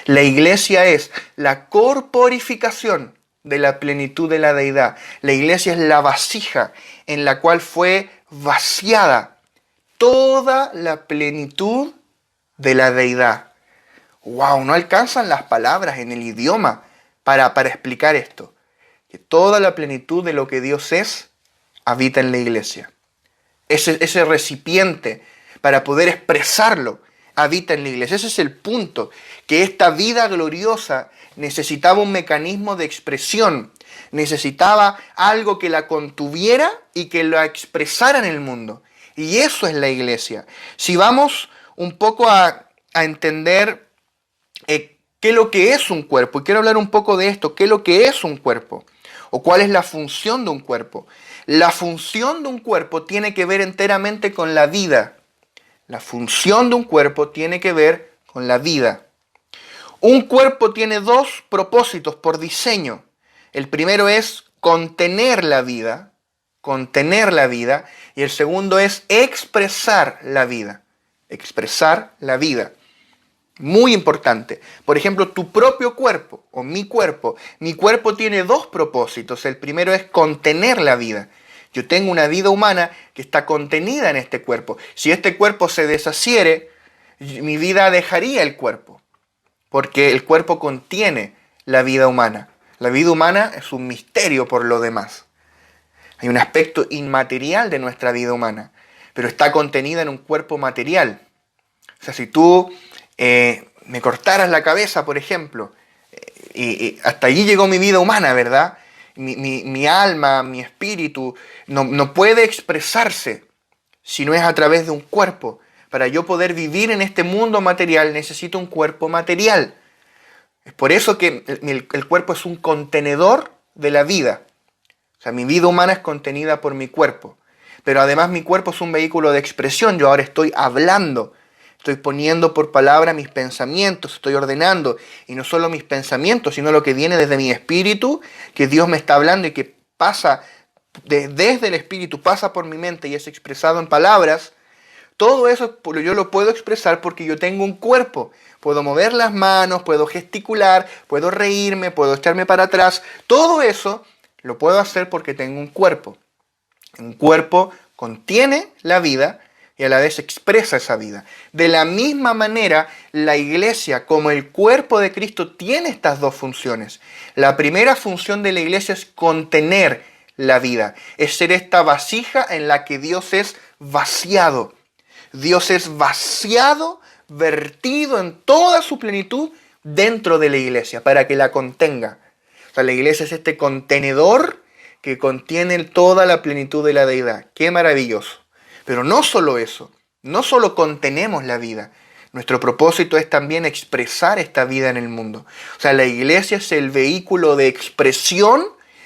La iglesia es la corporificación de la plenitud de la deidad. La iglesia es la vasija en la cual fue vaciada toda la plenitud de la deidad. ¡Wow! No alcanzan las palabras en el idioma para explicar esto. Que toda la plenitud de lo que Dios es habita en la iglesia. Ese recipiente para poder expresarlo, habita en la iglesia. Ese es el punto, que esta vida gloriosa necesitaba un mecanismo de expresión, necesitaba algo que la contuviera y que la expresara en el mundo. Y eso es la iglesia. Si vamos un poco a entender qué es lo que es un cuerpo, y quiero hablar un poco de esto, qué es lo que es un cuerpo, o cuál es la función de un cuerpo. La función de un cuerpo tiene que ver enteramente con la vida. La función de un cuerpo tiene que ver con la vida. Un cuerpo tiene dos propósitos por diseño. El primero es contener la vida, y el segundo es expresar la vida, Muy importante. Por ejemplo, tu propio cuerpo o mi cuerpo tiene dos propósitos. El primero es contener la vida. Yo tengo una vida humana que está contenida en este cuerpo. Si este cuerpo se deshaciere, mi vida dejaría el cuerpo, porque el cuerpo contiene la vida humana. La vida humana es un misterio por lo demás. Hay un aspecto inmaterial de nuestra vida humana, pero está contenida en un cuerpo material. O sea, si tú me cortaras la cabeza, por ejemplo, y hasta allí llegó mi vida humana, ¿verdad? Mi alma, mi espíritu, no puede expresarse si no es a través de un cuerpo. Para yo poder vivir en este mundo material necesito un cuerpo material. Es por eso que el cuerpo es un contenedor de la vida. O sea, mi vida humana es contenida por mi cuerpo. Pero además mi cuerpo es un vehículo de expresión. Yo ahora estoy hablando. Estoy poniendo por palabra mis pensamientos, estoy ordenando, y no solo mis pensamientos, sino lo que viene desde mi espíritu, que Dios me está hablando y que pasa desde el espíritu, pasa por mi mente y es expresado en palabras. Todo eso yo lo puedo expresar porque yo tengo un cuerpo. Puedo mover las manos, puedo gesticular, puedo reírme, puedo echarme para atrás. Todo eso lo puedo hacer porque tengo un cuerpo. Un cuerpo contiene la vida y a la vez expresa esa vida. De la misma manera, la iglesia, como el cuerpo de Cristo, tiene estas dos funciones. La primera función de la iglesia es contener la vida, es ser esta vasija en la que Dios es vaciado. Dios es vaciado, vertido en toda su plenitud dentro de la iglesia, para que la contenga. O sea, la iglesia es este contenedor que contiene toda la plenitud de la deidad. ¡Qué maravilloso! Pero no solo eso, no solo contenemos la vida, nuestro propósito es también expresar esta vida en el mundo. O sea, la iglesia es el vehículo de expresión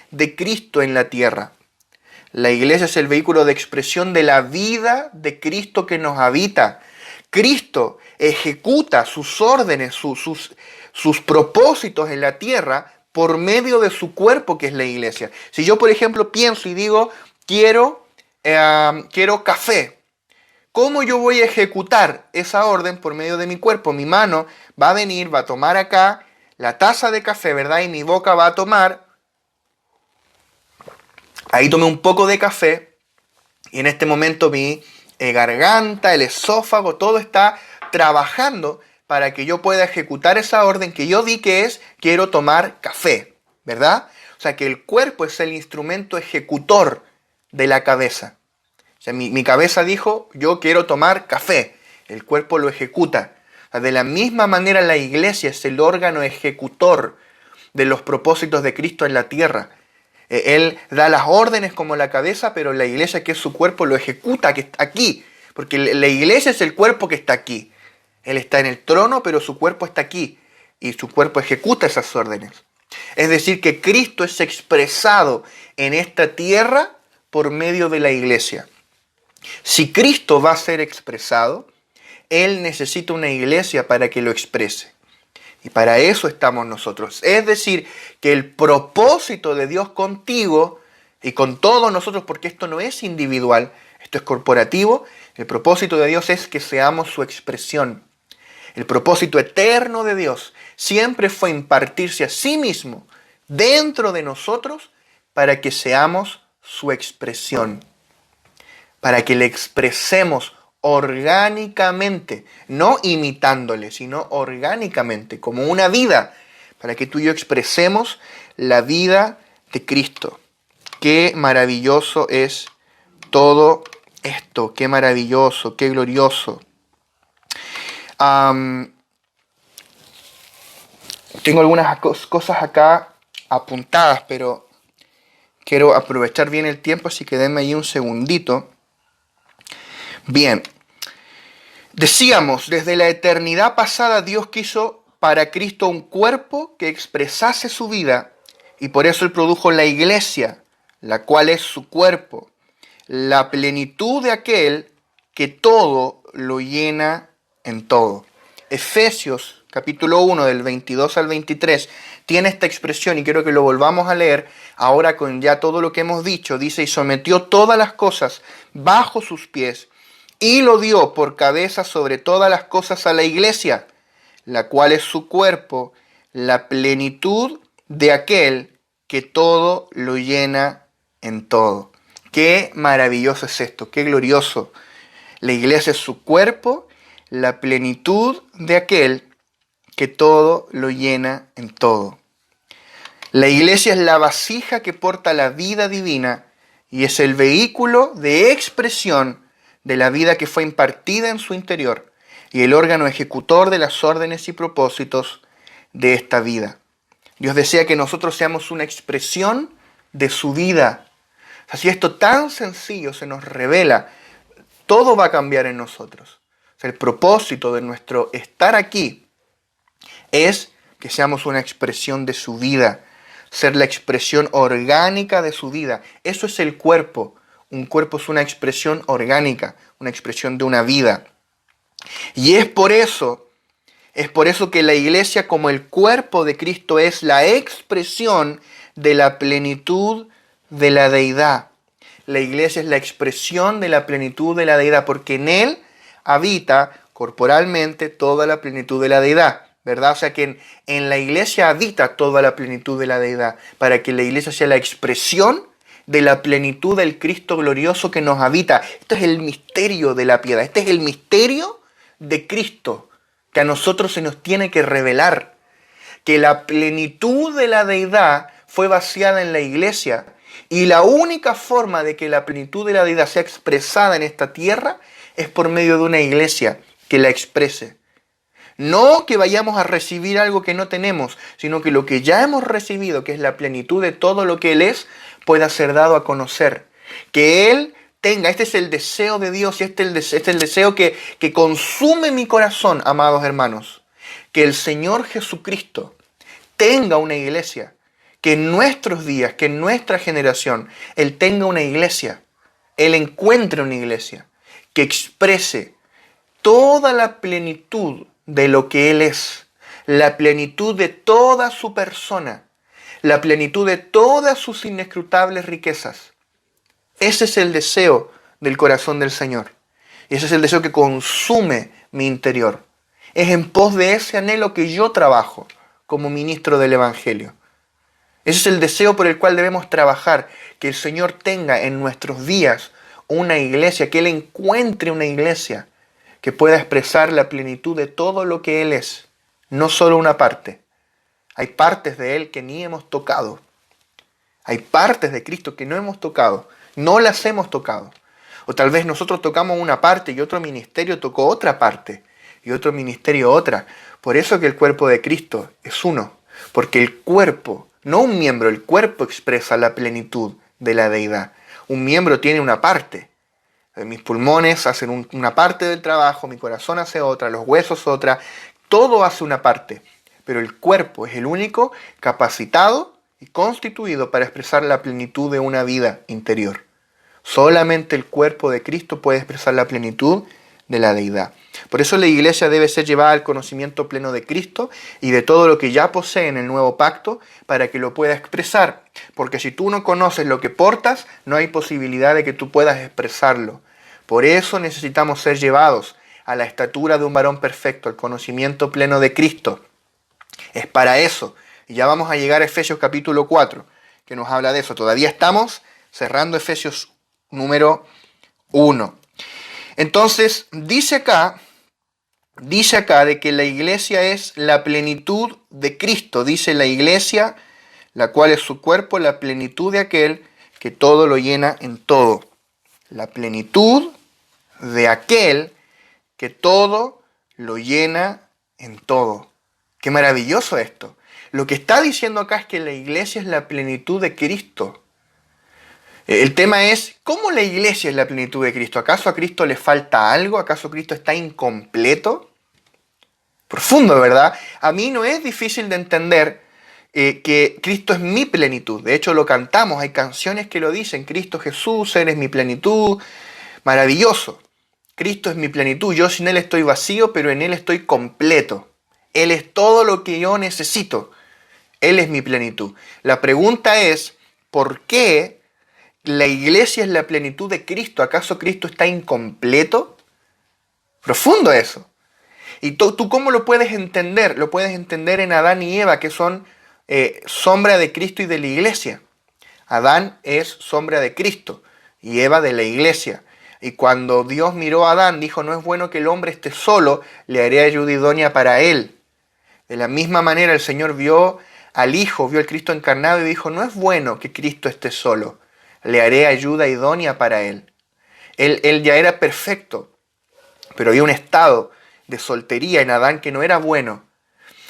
de Cristo en la tierra. La iglesia es el vehículo de expresión de la vida de Cristo que nos habita. Cristo ejecuta sus órdenes, sus propósitos en la tierra por medio de su cuerpo que es la iglesia. Si yo, por ejemplo, pienso y digo, quiero café. ¿Cómo yo voy a ejecutar esa orden por medio de mi cuerpo? Mi mano va a venir, va a tomar acá la taza de café, ¿verdad? Y mi boca va a tomar. Ahí tomé un poco de café y en este momento mi garganta, el esófago, todo está trabajando para que yo pueda ejecutar esa orden que yo di, que es quiero tomar café, ¿verdad? O sea que el cuerpo es el instrumento ejecutor de la cabeza. O sea, mi cabeza dijo, yo quiero tomar café. El cuerpo lo ejecuta. O sea, de la misma manera la iglesia es el órgano ejecutor de los propósitos de Cristo en la tierra. Él da las órdenes como la cabeza, pero la iglesia, que es su cuerpo, lo ejecuta, que está aquí. Porque la iglesia es el cuerpo que está aquí. Él está en el trono, pero su cuerpo está aquí. Y su cuerpo ejecuta esas órdenes. Es decir, que Cristo es expresado en esta tierra por medio de la iglesia. Si Cristo va a ser expresado, Él necesita una iglesia para que lo exprese. Y para eso estamos nosotros. Es decir, que el propósito de Dios contigo y con todos nosotros, porque esto no es individual, esto es corporativo, el propósito de Dios es que seamos su expresión. El propósito eterno de Dios siempre fue impartirse a sí mismo dentro de nosotros para que seamos su expresión, para que le expresemos orgánicamente, no imitándole, sino orgánicamente, como una vida, para que tú y yo expresemos la vida de Cristo. Qué maravilloso es todo esto, qué maravilloso, qué glorioso. Tengo algunas cosas acá apuntadas, pero quiero aprovechar bien el tiempo, así que denme ahí un segundito. Bien, decíamos, desde la eternidad pasada Dios quiso para Cristo un cuerpo que expresase su vida, y por eso Él produjo la iglesia, la cual es su cuerpo, la plenitud de aquel que todo lo llena en todo. Efesios capítulo 1 del 22 al 23 tiene esta expresión y quiero que lo volvamos a leer ahora con ya todo lo que hemos dicho. Dice, y sometió todas las cosas bajo sus pies y lo dio por cabeza sobre todas las cosas a la iglesia, la cual es su cuerpo, la plenitud de aquel que todo lo llena en todo. Qué maravilloso es esto, qué glorioso. La iglesia es su cuerpo, la plenitud de aquel que todo lo llena en todo. La iglesia es la vasija que porta la vida divina y es el vehículo de expresión de la vida que fue impartida en su interior y el órgano ejecutor de las órdenes y propósitos de esta vida. Dios desea que nosotros seamos una expresión de su vida. Si esto tan sencillo se nos revela, todo va a cambiar en nosotros. El propósito de nuestro estar aquí es que seamos una expresión de su vida, ser la expresión orgánica de su vida. Eso es el cuerpo. Un cuerpo es una expresión orgánica, una expresión de una vida. Y es por eso que la iglesia como el cuerpo de Cristo es la expresión de la plenitud de la deidad. La iglesia es la expresión de la plenitud de la deidad, porque en él habita corporalmente toda la plenitud de la deidad, ¿verdad? O sea que en la iglesia habita toda la plenitud de la deidad, para que la iglesia sea la expresión de la plenitud del Cristo glorioso que nos habita. Esto es el misterio de la piedad, este es el misterio de Cristo que a nosotros se nos tiene que revelar, que la plenitud de la deidad fue vaciada en la iglesia. Y la única forma de que la plenitud de la deidad sea expresada en esta tierra es por medio de una iglesia que la exprese. No que vayamos a recibir algo que no tenemos, sino que lo que ya hemos recibido, que es la plenitud de todo lo que Él pueda ser dado a conocer. Que Él tenga, este es el deseo de Dios y este es el deseo que consume mi corazón, amados hermanos. Que el Señor Jesucristo tenga una iglesia. Que en nuestros días, que en nuestra generación, Él tenga una iglesia, Él encuentre una iglesia que exprese toda la plenitud de lo que Él es, la plenitud de toda su persona, la plenitud de todas sus inescrutables riquezas. Ese es el deseo del corazón del Señor. Y ese es el deseo que consume mi interior. Es en pos de ese anhelo que yo trabajo como ministro del Evangelio. Ese es el deseo por el cual debemos trabajar, que el Señor tenga en nuestros días una iglesia, que Él encuentre una iglesia que pueda expresar la plenitud de todo lo que Él es, no solo una parte. Hay partes de Él que ni hemos tocado. Hay partes de Cristo que no hemos tocado, no las hemos tocado. O tal vez nosotros tocamos una parte y otro ministerio tocó otra parte y otro ministerio otra. Por eso que el cuerpo de Cristo es uno, porque el cuerpo, no un miembro, el cuerpo expresa la plenitud de la deidad. Un miembro tiene una parte. Mis pulmones hacen una parte del trabajo, mi corazón hace otra, los huesos otra. Todo hace una parte. Pero el cuerpo es el único capacitado y constituido para expresar la plenitud de una vida interior. Solamente el cuerpo de Cristo puede expresar la plenitud de la deidad. Por eso la iglesia debe ser llevada al conocimiento pleno de Cristo y de todo lo que ya posee en el nuevo pacto para que lo pueda expresar. Porque si tú no conoces lo que portas, no hay posibilidad de que tú puedas expresarlo. Por eso necesitamos ser llevados a la estatura de un varón perfecto, al conocimiento pleno de Cristo. Es para eso. Y ya vamos a llegar a Efesios capítulo 4, que nos habla de eso. Todavía estamos cerrando Efesios número 1. Entonces, dice acá de que la iglesia es la plenitud de Cristo. Dice la iglesia, la cual es su cuerpo, la plenitud de aquel que todo lo llena en todo. la plenitud de aquel que todo lo llena en todo. Qué maravilloso esto. Lo que está diciendo acá es que la iglesia es la plenitud de Cristo. El tema es, ¿cómo la iglesia es la plenitud de Cristo? ¿Acaso a Cristo le falta algo? ¿Acaso Cristo está incompleto? Profundo, ¿verdad? A mí no es difícil de entender que Cristo es mi plenitud. De hecho, lo cantamos, hay canciones que lo dicen. Cristo Jesús, eres mi plenitud. Maravilloso. Cristo es mi plenitud. Yo sin Él estoy vacío, pero en Él estoy completo. Él es todo lo que yo necesito. Él es mi plenitud. La pregunta es, ¿por qué la iglesia es la plenitud de Cristo? ¿Acaso Cristo está incompleto? Profundo eso. ¿Y tú cómo lo puedes entender? Lo puedes entender en Adán y Eva, que son sombra de Cristo y de la iglesia. Adán es sombra de Cristo y Eva de la iglesia. Y cuando Dios miró a Adán, dijo, no es bueno que el hombre esté solo, le haré ayuda idónea para él. De la misma manera el Señor vio al Hijo, vio al Cristo encarnado y dijo, no es bueno que Cristo esté solo, le haré ayuda idónea para él. Él ya era perfecto, pero había un estado de soltería en Adán que no era bueno.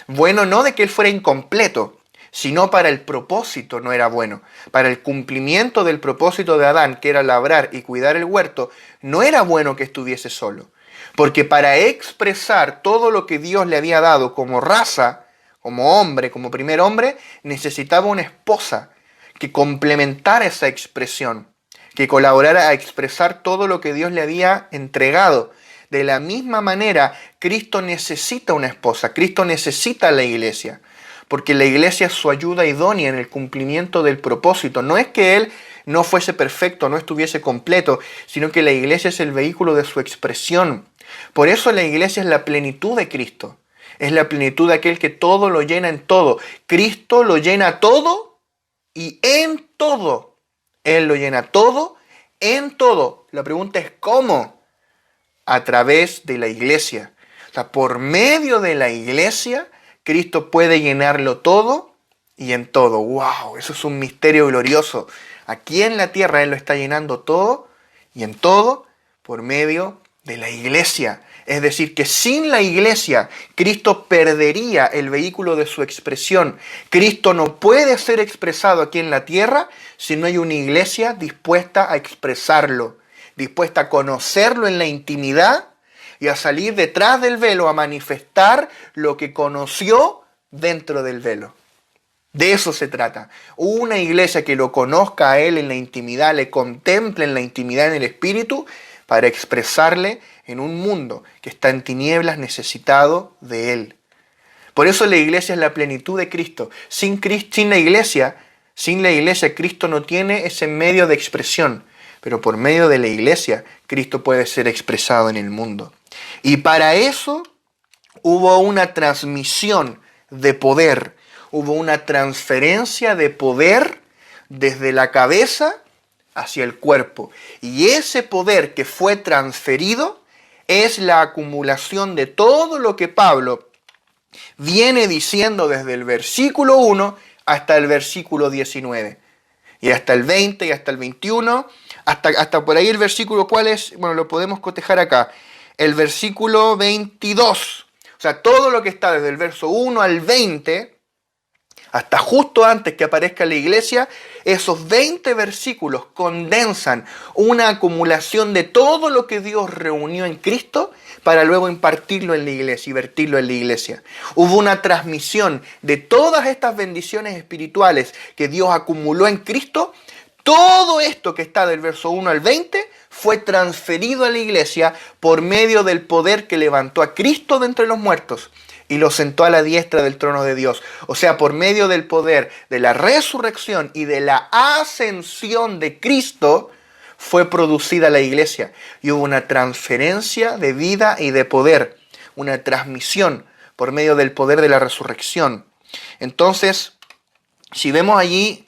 Bueno no de que él fuera incompleto, sino para el propósito no era bueno. Para el cumplimiento del propósito de Adán, que era labrar y cuidar el huerto, no era bueno que estuviese solo. Porque para expresar todo lo que Dios le había dado como raza, como hombre, como primer hombre, necesitaba una esposa que complementara esa expresión, que colaborara a expresar todo lo que Dios le había entregado. De la misma manera, Cristo necesita una esposa, Cristo necesita la iglesia, porque la iglesia es su ayuda idónea en el cumplimiento del propósito. No es que Él no fuese perfecto, no estuviese completo, sino que la iglesia es el vehículo de su expresión. Por eso la iglesia es la plenitud de Cristo, es la plenitud de aquel que todo lo llena en todo. Cristo lo llena todo y en todo. Él lo llena todo en todo. La pregunta es ¿cómo? A través de la iglesia. O sea, por medio de la iglesia, Cristo puede llenarlo todo y en todo. ¡Wow! Eso es un misterio glorioso. Aquí en la tierra Él lo está llenando todo y en todo por medio de la iglesia. Es decir, que sin la iglesia, Cristo perdería el vehículo de su expresión. Cristo no puede ser expresado aquí en la tierra si no hay una iglesia dispuesta a expresarlo, dispuesta a conocerlo en la intimidad y a salir detrás del velo, a manifestar lo que conoció dentro del velo. De eso se trata. Una iglesia que lo conozca a Él en la intimidad, le contemple en la intimidad en el Espíritu, para expresarle en un mundo que está en tinieblas necesitado de Él. Por eso la iglesia es la plenitud de Cristo. Sin la iglesia, Cristo no tiene ese medio de expresión. Pero por medio de la iglesia, Cristo puede ser expresado en el mundo. Y para eso hubo una transmisión de poder. Hubo una transferencia de poder desde la cabeza hacia el cuerpo. Y ese poder que fue transferido es la acumulación de todo lo que Pablo viene diciendo desde el versículo 1 hasta el versículo 19. Y hasta el 20 y hasta el 21, hasta por ahí el versículo, ¿cuál es? Bueno, lo podemos cotejar acá. El versículo 22. O sea, todo lo que está desde el verso 1 al 20, hasta justo antes que aparezca la iglesia, esos 20 versículos condensan una acumulación de todo lo que Dios reunió en Cristo para luego impartirlo en la iglesia y vertirlo en la iglesia. Hubo una transmisión de todas estas bendiciones espirituales que Dios acumuló en Cristo. Todo esto que está del verso 1 al 20 fue transferido a la iglesia por medio del poder que levantó a Cristo de entre los muertos y lo sentó a la diestra del trono de Dios. O sea, por medio del poder de la resurrección y de la ascensión de Cristo, fue producida la iglesia. Y hubo una transferencia de vida y de poder, una transmisión por medio del poder de la resurrección. Entonces, si vemos allí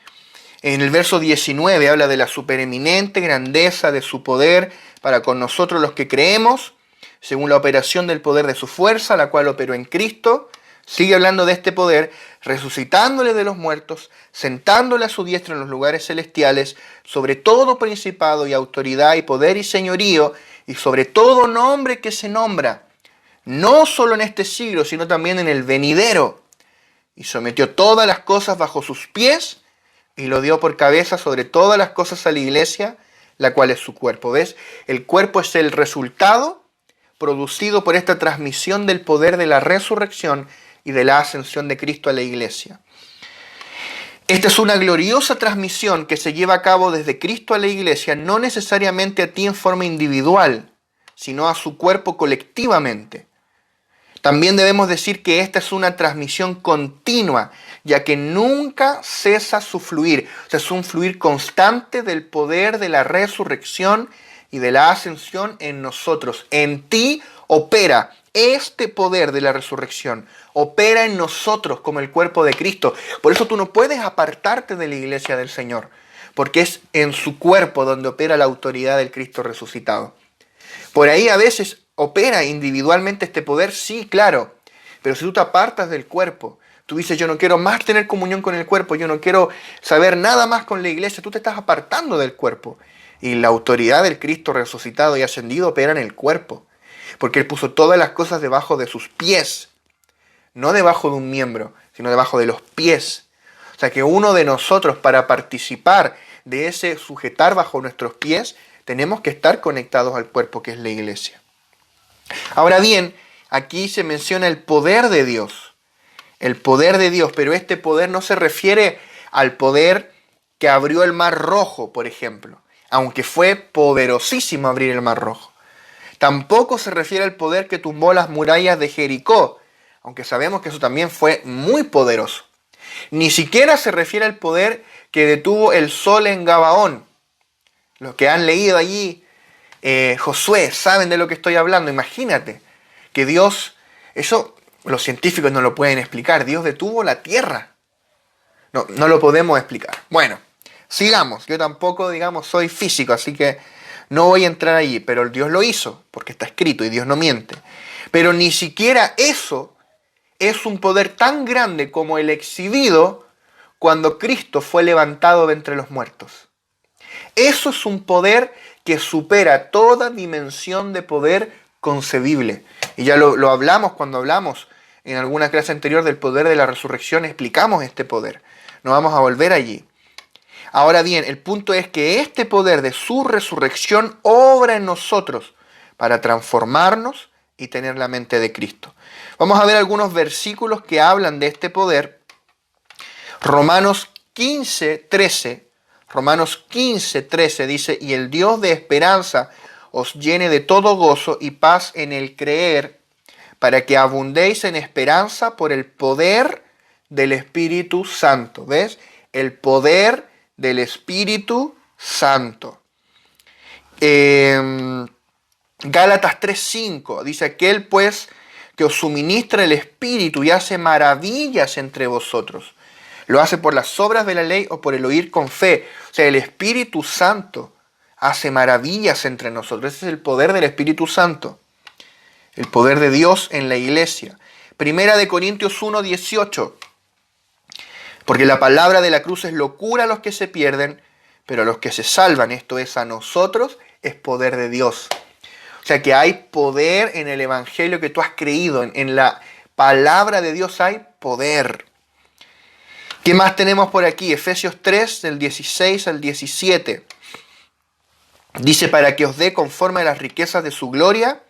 en el verso 19, habla de la supereminente grandeza de su poder para con nosotros los que creemos, según la operación del poder de su fuerza, la cual operó en Cristo, Sigue hablando de este poder, resucitándole de los muertos, sentándole a su diestra en los lugares celestiales, sobre todo principado y autoridad y poder y señorío, y sobre todo nombre que se nombra, no solo en este siglo, sino también en el venidero. Y sometió todas las cosas bajo sus pies, y lo dio por cabeza sobre todas las cosas a la iglesia, la cual es su cuerpo. ¿Ves? El cuerpo es el resultado producido por esta transmisión del poder de la resurrección y de la ascensión de Cristo a la iglesia. Esta es una gloriosa transmisión que se lleva a cabo desde Cristo a la iglesia, no necesariamente a ti en forma individual, sino a su cuerpo colectivamente. También debemos decir que esta es una transmisión continua, ya que nunca cesa su fluir. O sea, es un fluir constante del poder de la resurrección y de la ascensión en nosotros. En ti opera este poder de la resurrección, opera en nosotros como el cuerpo de Cristo. Por eso tú no puedes apartarte de la iglesia del Señor, porque es en su cuerpo donde opera la autoridad del Cristo resucitado. Por ahí a veces opera individualmente este poder, sí, claro, pero si tú te apartas del cuerpo, tú dices, yo no quiero más tener comunión con el cuerpo, yo no quiero saber nada más con la iglesia, tú te estás apartando del cuerpo. Y la autoridad del Cristo resucitado y ascendido opera en el cuerpo, porque Él puso todas las cosas debajo de sus pies, no debajo de un miembro, sino debajo de los pies. O sea que uno de nosotros, para participar de ese sujetar bajo nuestros pies, tenemos que estar conectados al cuerpo que es la iglesia. Ahora bien, aquí se menciona el poder de Dios. El poder de Dios, pero este poder no se refiere al poder que abrió el Mar Rojo, por ejemplo, aunque fue poderosísimo abrir el Mar Rojo. Tampoco se refiere al poder que tumbó las murallas de Jericó, aunque sabemos que eso también fue muy poderoso. Ni siquiera se refiere al poder que detuvo el sol en Gabaón. Los que han leído allí Josué saben de lo que estoy hablando. Imagínate que Dios, eso los científicos no lo pueden explicar, Dios detuvo la tierra. No lo podemos explicar. Bueno, sigamos. Yo tampoco, soy físico, así que no voy a entrar allí, pero Dios lo hizo, porque está escrito y Dios no miente. Pero ni siquiera eso es un poder tan grande como el exhibido cuando Cristo fue levantado de entre los muertos. Eso es un poder que supera toda dimensión de poder concebible. Y ya lo hablamos cuando hablamos en alguna clase anterior del poder de la resurrección, explicamos este poder. No vamos a volver allí. Ahora bien, el punto es que este poder de su resurrección obra en nosotros para transformarnos y tener la mente de Cristo. Vamos a ver algunos versículos que hablan de este poder. Romanos 15:13 dice, y el Dios de esperanza os llene de todo gozo y paz en el creer, para que abundéis en esperanza por el poder del Espíritu Santo. ¿Ves? El poder del Espíritu Santo. Gálatas 3:5 dice, aquel pues que os suministra el Espíritu y hace maravillas entre vosotros, ¿lo hace por las obras de la ley o por el oír con fe? O sea, el Espíritu Santo hace maravillas entre nosotros. Ese es el poder del Espíritu Santo. El poder de Dios en la iglesia. Primera de Corintios 1:18. Porque la palabra de la cruz es locura a los que se pierden, pero a los que se salvan, esto es a nosotros, es poder de Dios. O sea que hay poder en el evangelio que tú has creído. En la palabra de Dios hay poder. ¿Qué más tenemos por aquí? Efesios 3, del 16 al 17. Dice, para que os dé conforme a las riquezas de su gloria,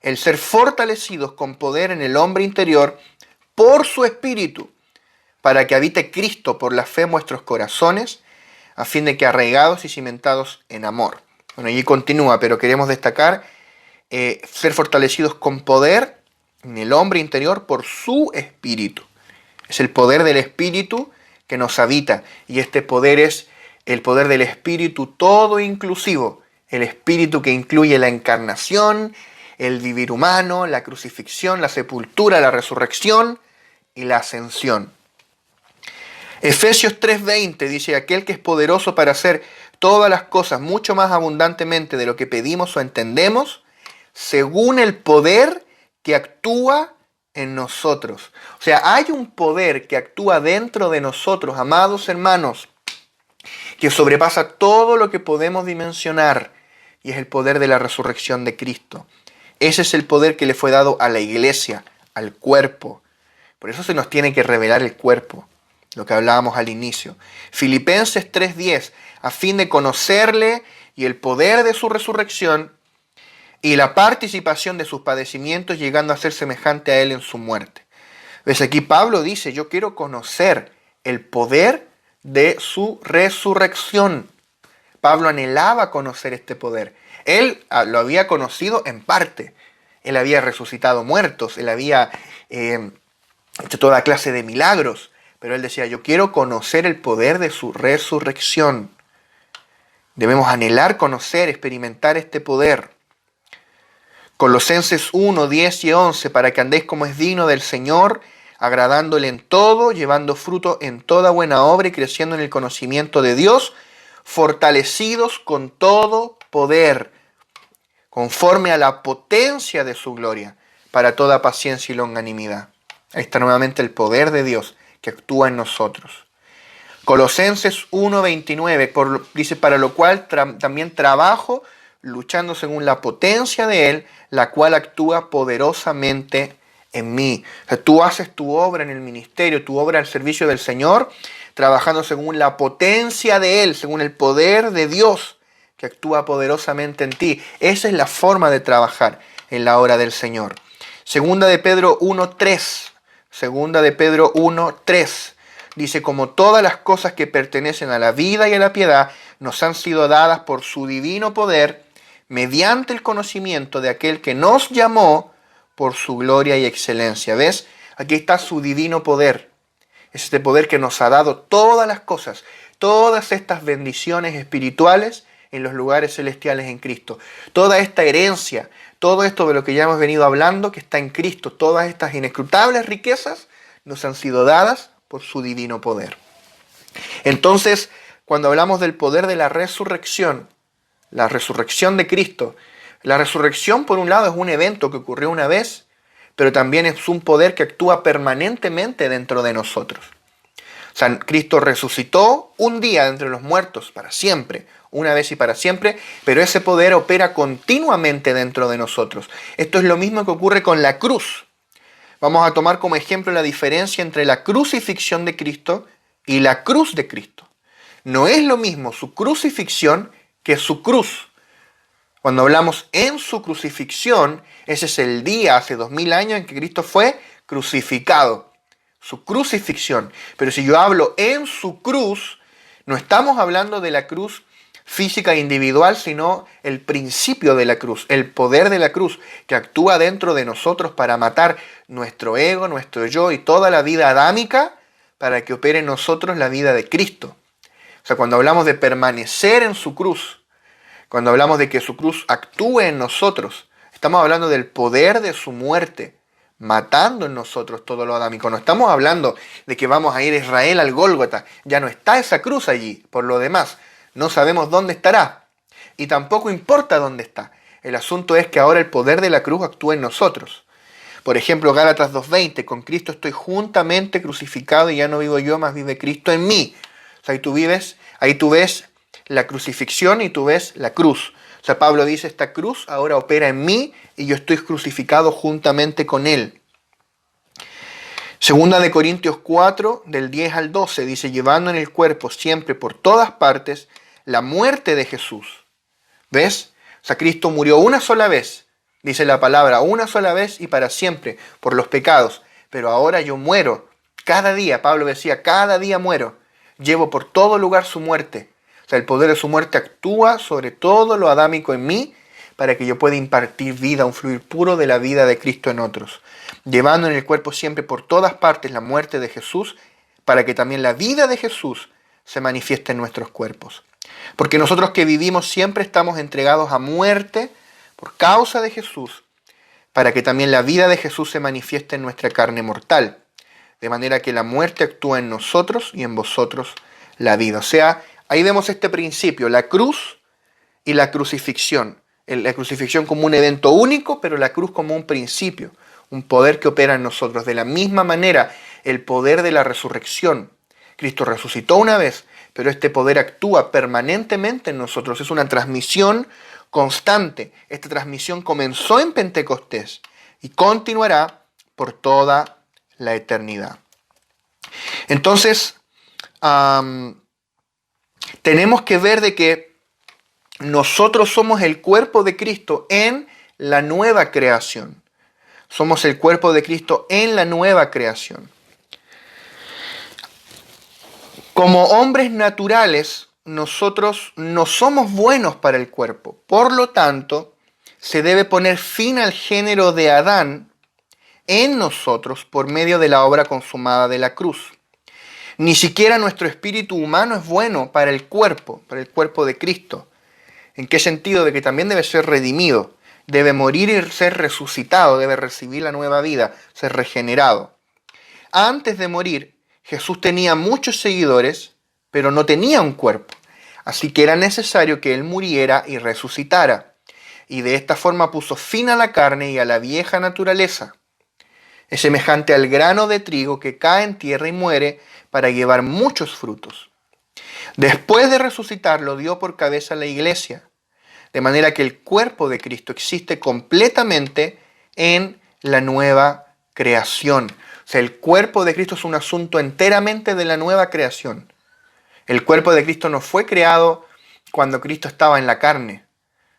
el ser fortalecidos con poder en el hombre interior por su Espíritu, para que habite Cristo por la fe en vuestros corazones, a fin de que arraigados y cimentados en amor. Bueno, allí continúa, pero queremos destacar ser fortalecidos con poder en el hombre interior por su Espíritu. Es el poder del Espíritu que nos habita, y este poder es el poder del Espíritu todo inclusivo, el Espíritu que incluye la encarnación, el vivir humano, la crucifixión, la sepultura, la resurrección y la ascensión. Efesios 3:20 dice, aquel que es poderoso para hacer todas las cosas mucho más abundantemente de lo que pedimos o entendemos, según el poder que actúa en nosotros. O sea, hay un poder que actúa dentro de nosotros, amados hermanos, que sobrepasa todo lo que podemos dimensionar, y es el poder de la resurrección de Cristo. Ese es el poder que le fue dado a la iglesia, al cuerpo. Por eso se nos tiene que revelar el cuerpo, lo que hablábamos al inicio. Filipenses 3:10, a fin de conocerle y el poder de su resurrección y la participación de sus padecimientos, llegando a ser semejante a él en su muerte. ¿Ves? Aquí Pablo dice, yo quiero conocer el poder de su resurrección. Pablo anhelaba conocer este poder. Él lo había conocido en parte. Él había resucitado muertos, él había hecho toda clase de milagros, pero él decía, yo quiero conocer el poder de su resurrección. Debemos anhelar conocer, experimentar este poder. Colosenses 1, 10 y 11, para que andéis como es digno del Señor, agradándole en todo, llevando fruto en toda buena obra y creciendo en el conocimiento de Dios, fortalecidos con todo poder, conforme a la potencia de su gloria, para toda paciencia y longanimidad. Ahí está nuevamente el poder de Dios que actúa en nosotros. Colosenses 1:29 dice, para lo cual también trabajo, luchando según la potencia de Él, la cual actúa poderosamente en mí. O sea, tú haces tu obra en el ministerio, tu obra al servicio del Señor, trabajando según la potencia de Él, según el poder de Dios que actúa poderosamente en ti. Esa es la forma de trabajar en la obra del Señor. Segunda de Pedro 1:3. Segunda de Pedro 1:3. Dice, como todas las cosas que pertenecen a la vida y a la piedad nos han sido dadas por su divino poder, mediante el conocimiento de aquel que nos llamó por su gloria y excelencia. ¿Ves? Aquí está su divino poder. Es este poder que nos ha dado todas las cosas, todas estas bendiciones espirituales en los lugares celestiales en Cristo. Toda esta herencia, todo esto de lo que ya hemos venido hablando, que está en Cristo, todas estas inescrutables riquezas nos han sido dadas por su divino poder. Entonces, cuando hablamos del poder de la resurrección de Cristo, la resurrección por un lado es un evento que ocurrió una vez, pero también es un poder que actúa permanentemente dentro de nosotros. O sea, Cristo resucitó un día de entre los muertos para siempre, una vez y para siempre, pero ese poder opera continuamente dentro de nosotros. Esto es lo mismo que ocurre con la cruz. Vamos a tomar como ejemplo la diferencia entre la crucifixión de Cristo y la cruz de Cristo. No es lo mismo su crucifixión que su cruz. Cuando hablamos en su crucifixión, ese es el día hace 2000 años en que Cristo fue crucificado. Su crucifixión. Pero si yo hablo en su cruz, no estamos hablando de la cruz física e individual, sino el principio de la cruz, el poder de la cruz que actúa dentro de nosotros para matar nuestro ego, nuestro yo y toda la vida adámica para que opere en nosotros la vida de Cristo. O sea, cuando hablamos de permanecer en su cruz, cuando hablamos de que su cruz actúe en nosotros, estamos hablando del poder de su muerte, matando en nosotros todo lo adámico. No estamos hablando de que vamos a ir a Israel al Gólgota. Ya no está esa cruz allí. Por lo demás, no sabemos dónde estará. Y tampoco importa dónde está. El asunto es que ahora el poder de la cruz actúa en nosotros. Por ejemplo, Gálatas 2:20, con Cristo estoy juntamente crucificado y ya no vivo yo, mas vive Cristo en mí. O sea, ahí tú ves la crucifixión y tú ves la cruz. O sea, Pablo dice, esta cruz ahora opera en mí y yo estoy crucificado juntamente con él. Segunda de Corintios 4, del 10 al 12, dice, llevando en el cuerpo siempre por todas partes la muerte de Jesús. ¿Ves? O sea, Cristo murió una sola vez, dice la palabra, una sola vez y para siempre, por los pecados. Pero ahora yo muero, cada día, Pablo decía, cada día muero. Llevo por todo lugar su muerte. O sea, el poder de su muerte actúa sobre todo lo adámico en mí para que yo pueda impartir vida, un fluir puro de la vida de Cristo en otros. Llevando en el cuerpo siempre por todas partes la muerte de Jesús para que también la vida de Jesús se manifieste en nuestros cuerpos. Porque nosotros que vivimos siempre estamos entregados a muerte por causa de Jesús, para que también la vida de Jesús se manifieste en nuestra carne mortal. De manera que la muerte actúa en nosotros y en vosotros la vida. O sea, ahí vemos este principio, la cruz y la crucifixión. La crucifixión como un evento único, pero la cruz como un principio, un poder que opera en nosotros. De la misma manera, el poder de la resurrección. Cristo resucitó una vez, pero este poder actúa permanentemente en nosotros. Es una transmisión constante. Esta transmisión comenzó en Pentecostés y continuará por toda la eternidad. Entonces, tenemos que ver de que nosotros somos el cuerpo de Cristo en la nueva creación. Somos el cuerpo de Cristo en la nueva creación. Como hombres naturales, nosotros no somos buenos para el cuerpo. Por lo tanto, se debe poner fin al género de Adán en nosotros por medio de la obra consumada de la cruz. Ni siquiera nuestro espíritu humano es bueno para el cuerpo de Cristo. ¿En qué sentido? De que también debe ser redimido, debe morir y ser resucitado, debe recibir la nueva vida, ser regenerado. Antes de morir, Jesús tenía muchos seguidores, pero no tenía un cuerpo. Así que era necesario que Él muriera y resucitara. Y de esta forma puso fin a la carne y a la vieja naturaleza. Es semejante al grano de trigo que cae en tierra y muere para llevar muchos frutos. Después de resucitar, lo dio por cabeza a la iglesia, de manera que el cuerpo de Cristo existe completamente en la nueva creación. O sea, el cuerpo de Cristo es un asunto enteramente de la nueva creación. El cuerpo de Cristo no fue creado cuando Cristo estaba en la carne.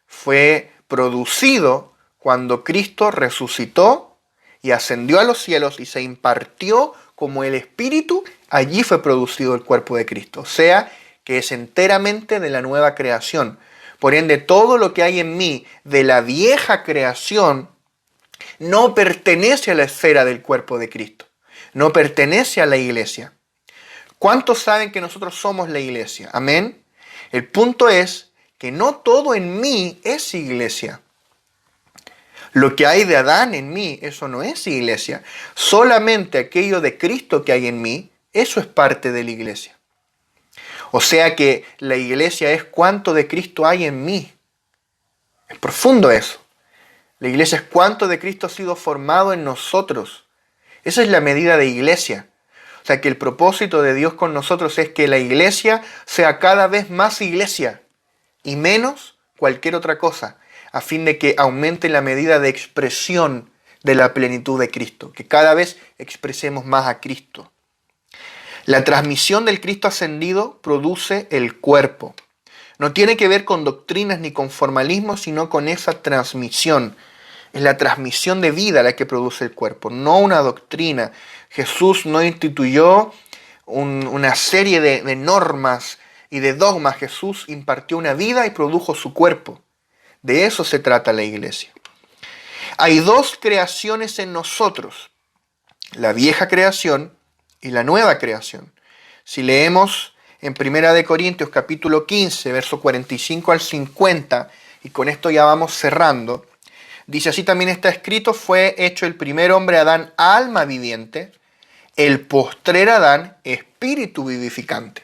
Fue producido cuando Cristo resucitó y ascendió a los cielos y se impartió como el Espíritu. Allí fue producido el cuerpo de Cristo. O sea, que es enteramente de la nueva creación. Por ende, todo lo que hay en mí de la vieja creación no pertenece a la esfera del cuerpo de Cristo. No pertenece a la iglesia. ¿Cuántos saben que nosotros somos la iglesia? Amén. El punto es que no todo en mí es iglesia. Lo que hay de Adán en mí, eso no es iglesia. Solamente aquello de Cristo que hay en mí, eso es parte de la iglesia. O sea que la iglesia es cuánto de Cristo hay en mí. Es profundo eso. La iglesia es cuánto de Cristo ha sido formado en nosotros. Esa es la medida de iglesia. O sea que el propósito de Dios con nosotros es que la iglesia sea cada vez más iglesia y menos cualquier otra cosa, a fin de que aumente la medida de expresión de la plenitud de Cristo, que cada vez expresemos más a Cristo. La transmisión del Cristo ascendido produce el cuerpo. No tiene que ver con doctrinas ni con formalismo, sino con esa transmisión. Es la transmisión de vida la que produce el cuerpo, no una doctrina. Jesús no instituyó una serie de normas y de dogmas. Jesús impartió una vida y produjo su cuerpo. De eso se trata la iglesia. Hay dos creaciones en nosotros, la vieja creación y la nueva creación. Si leemos en 1 Corintios capítulo 15, verso 45 al 50, y con esto ya vamos cerrando, dice: así también está escrito, fue hecho el primer hombre Adán alma viviente, el postrer Adán espíritu vivificante.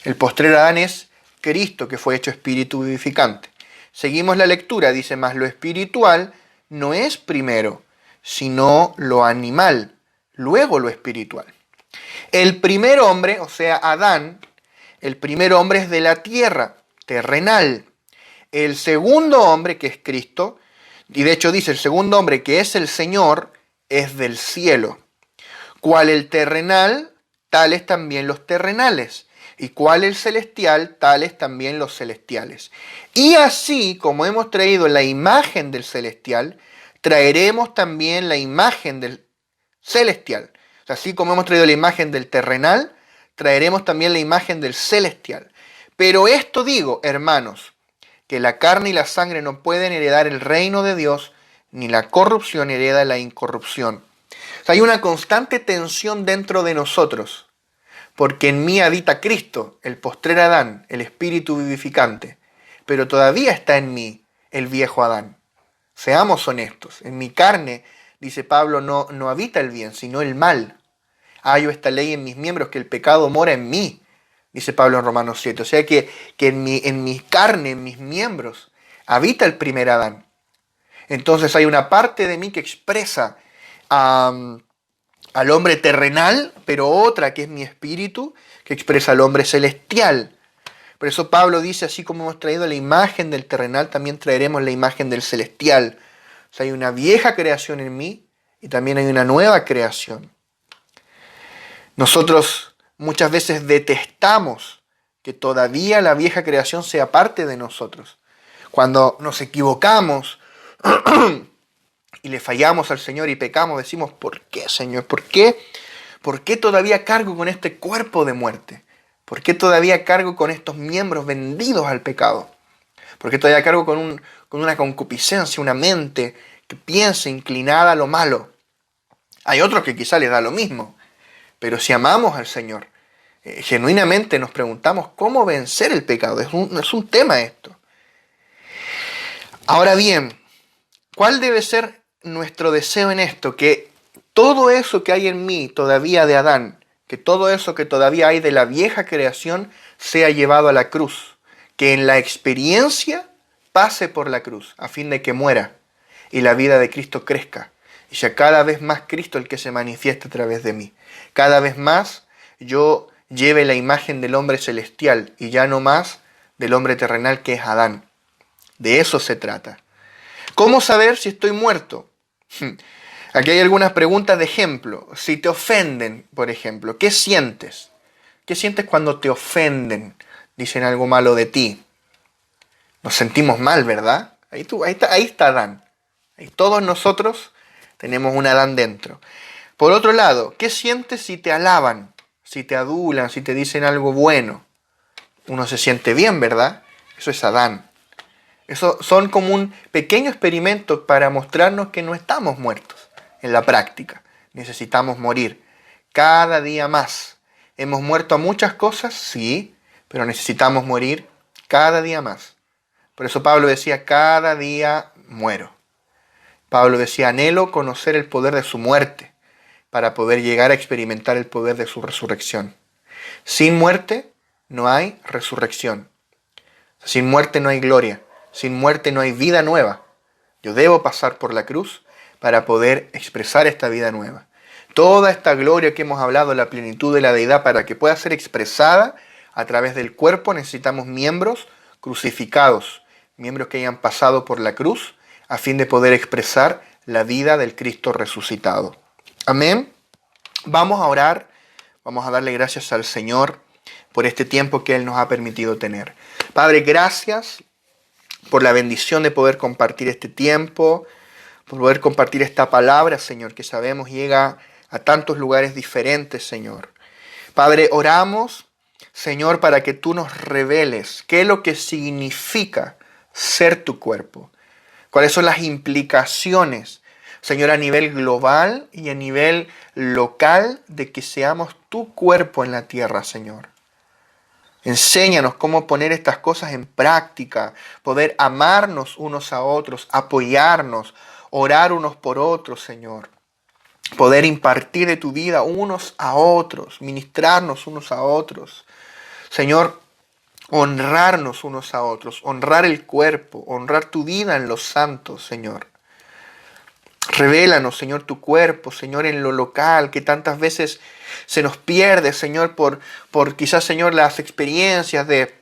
El postrer Adán es Cristo, que fue hecho espíritu vivificante. Seguimos la lectura, dice: mas lo espiritual no es primero, sino lo animal, luego lo espiritual. El primer hombre, o sea, Adán, el primer hombre es de la tierra, terrenal. El segundo hombre, que es Cristo, y de hecho dice, el segundo hombre, que es el Señor, es del cielo. Cual el terrenal, tales también los terrenales. Y cual el celestial, tales también los celestiales. Y así como hemos traído la imagen del celestial, traeremos también la imagen del celestial. O sea, así como hemos traído la imagen del terrenal, traeremos también la imagen del celestial. Pero esto digo, hermanos, que la carne y la sangre no pueden heredar el reino de Dios, ni la corrupción hereda la incorrupción. O sea, hay una constante tensión dentro de nosotros, porque en mí habita Cristo, el postrer Adán, el espíritu vivificante, pero todavía está en mí el viejo Adán. Seamos honestos, en mi carne, dice Pablo, no habita el bien, sino el mal. Hallo esta ley en mis miembros, que el pecado mora en mí, dice Pablo en Romanos 7. O sea que en mi carne, en mis miembros, habita el primer Adán. Entonces hay una parte de mí que expresa al hombre terrenal, pero otra que es mi espíritu, que expresa al hombre celestial. Por eso Pablo dice, así como hemos traído la imagen del terrenal, también traeremos la imagen del celestial. O sea, hay una vieja creación en mí y también hay una nueva creación. Nosotros muchas veces detestamos que todavía la vieja creación sea parte de nosotros. Cuando nos equivocamos y le fallamos al Señor y pecamos, decimos, ¿por qué, Señor? ¿Por qué? ¿Por qué todavía cargo con este cuerpo de muerte? ¿Por qué todavía cargo con estos miembros vendidos al pecado? ¿Por qué todavía cargo con una concupiscencia, una mente que piensa inclinada a lo malo? Hay otros que quizá les da lo mismo, pero si amamos al Señor, genuinamente nos preguntamos cómo vencer el pecado. Es un tema esto. Ahora bien, ¿cuál debe ser nuestro deseo en esto? Que todo eso que hay en mí todavía de Adán, que todo eso que todavía hay de la vieja creación sea llevado a la cruz. Que en la experiencia pase por la cruz, a fin de que muera y la vida de Cristo crezca. Y sea cada vez más Cristo el que se manifieste a través de mí. Cada vez más yo lleve la imagen del hombre celestial y ya no más del hombre terrenal que es Adán. De eso se trata. ¿Cómo saber si estoy muerto? Aquí hay algunas preguntas de ejemplo. Si te ofenden, por ejemplo, ¿qué sientes? ¿Qué sientes cuando te ofenden? Dicen algo malo de ti. Nos sentimos mal, ¿verdad? Ahí está Adán. Ahí todos nosotros tenemos un Adán dentro. Por otro lado, ¿qué sientes si te alaban? Si te adulan, si te dicen algo bueno. Uno se siente bien, ¿verdad? Eso es Adán. Eso son como un pequeño experimento para mostrarnos que no estamos muertos en la práctica. Necesitamos morir cada día más. ¿Hemos muerto a muchas cosas? Sí, pero necesitamos morir cada día más. Por eso Pablo decía, cada día muero. Pablo decía, anhelo conocer el poder de su muerte para poder llegar a experimentar el poder de su resurrección. Sin muerte no hay resurrección. Sin muerte no hay gloria. Sin muerte no hay vida nueva. Yo debo pasar por la cruz para poder expresar esta vida nueva. Toda esta gloria que hemos hablado, la plenitud de la deidad, para que pueda ser expresada a través del cuerpo, necesitamos miembros crucificados, miembros que hayan pasado por la cruz, a fin de poder expresar la vida del Cristo resucitado. Amén. Vamos a orar, vamos a darle gracias al Señor por este tiempo que Él nos ha permitido tener. Padre, gracias por la bendición de poder compartir este tiempo, por poder compartir esta palabra, Señor, que sabemos llega a tantos lugares diferentes, Señor. Padre, oramos, Señor, para que tú nos reveles qué es lo que significa ser tu cuerpo, cuáles son las implicaciones, Señor, a nivel global y a nivel local de que seamos tu cuerpo en la tierra, Señor. Enséñanos cómo poner estas cosas en práctica, poder amarnos unos a otros, apoyarnos, orar unos por otros, Señor. Poder impartir de tu vida unos a otros, ministrarnos unos a otros. Señor, honrarnos unos a otros, honrar el cuerpo, honrar tu vida en los santos, Señor. Revélanos, Señor, tu cuerpo, Señor, en lo local, que tantas veces se nos pierde, Señor, por quizás, Señor, las experiencias de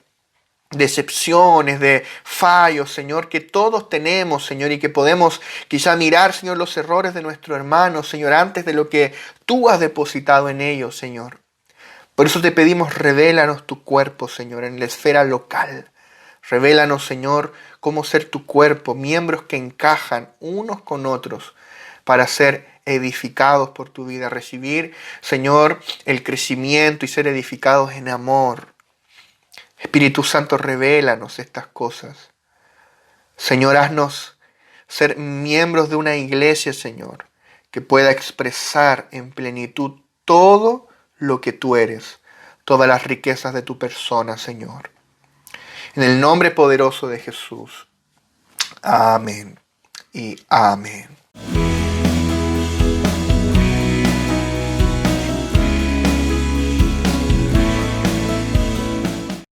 decepciones, de fallos, Señor, que todos tenemos, Señor, y que podemos quizá mirar, Señor, los errores de nuestro hermano, Señor, antes de lo que tú has depositado en ellos, Señor. Por eso te pedimos, revélanos tu cuerpo, Señor, en la esfera local. Revélanos, Señor, cómo ser tu cuerpo, miembros que encajan unos con otros para ser edificados por tu vida. Recibir, Señor, el crecimiento y ser edificados en amor. Espíritu Santo, revélanos estas cosas. Señor, haznos ser miembros de una iglesia, Señor, que pueda expresar en plenitud todo lo que tú eres, todas las riquezas de tu persona, Señor. En el nombre poderoso de Jesús. Amén y amén.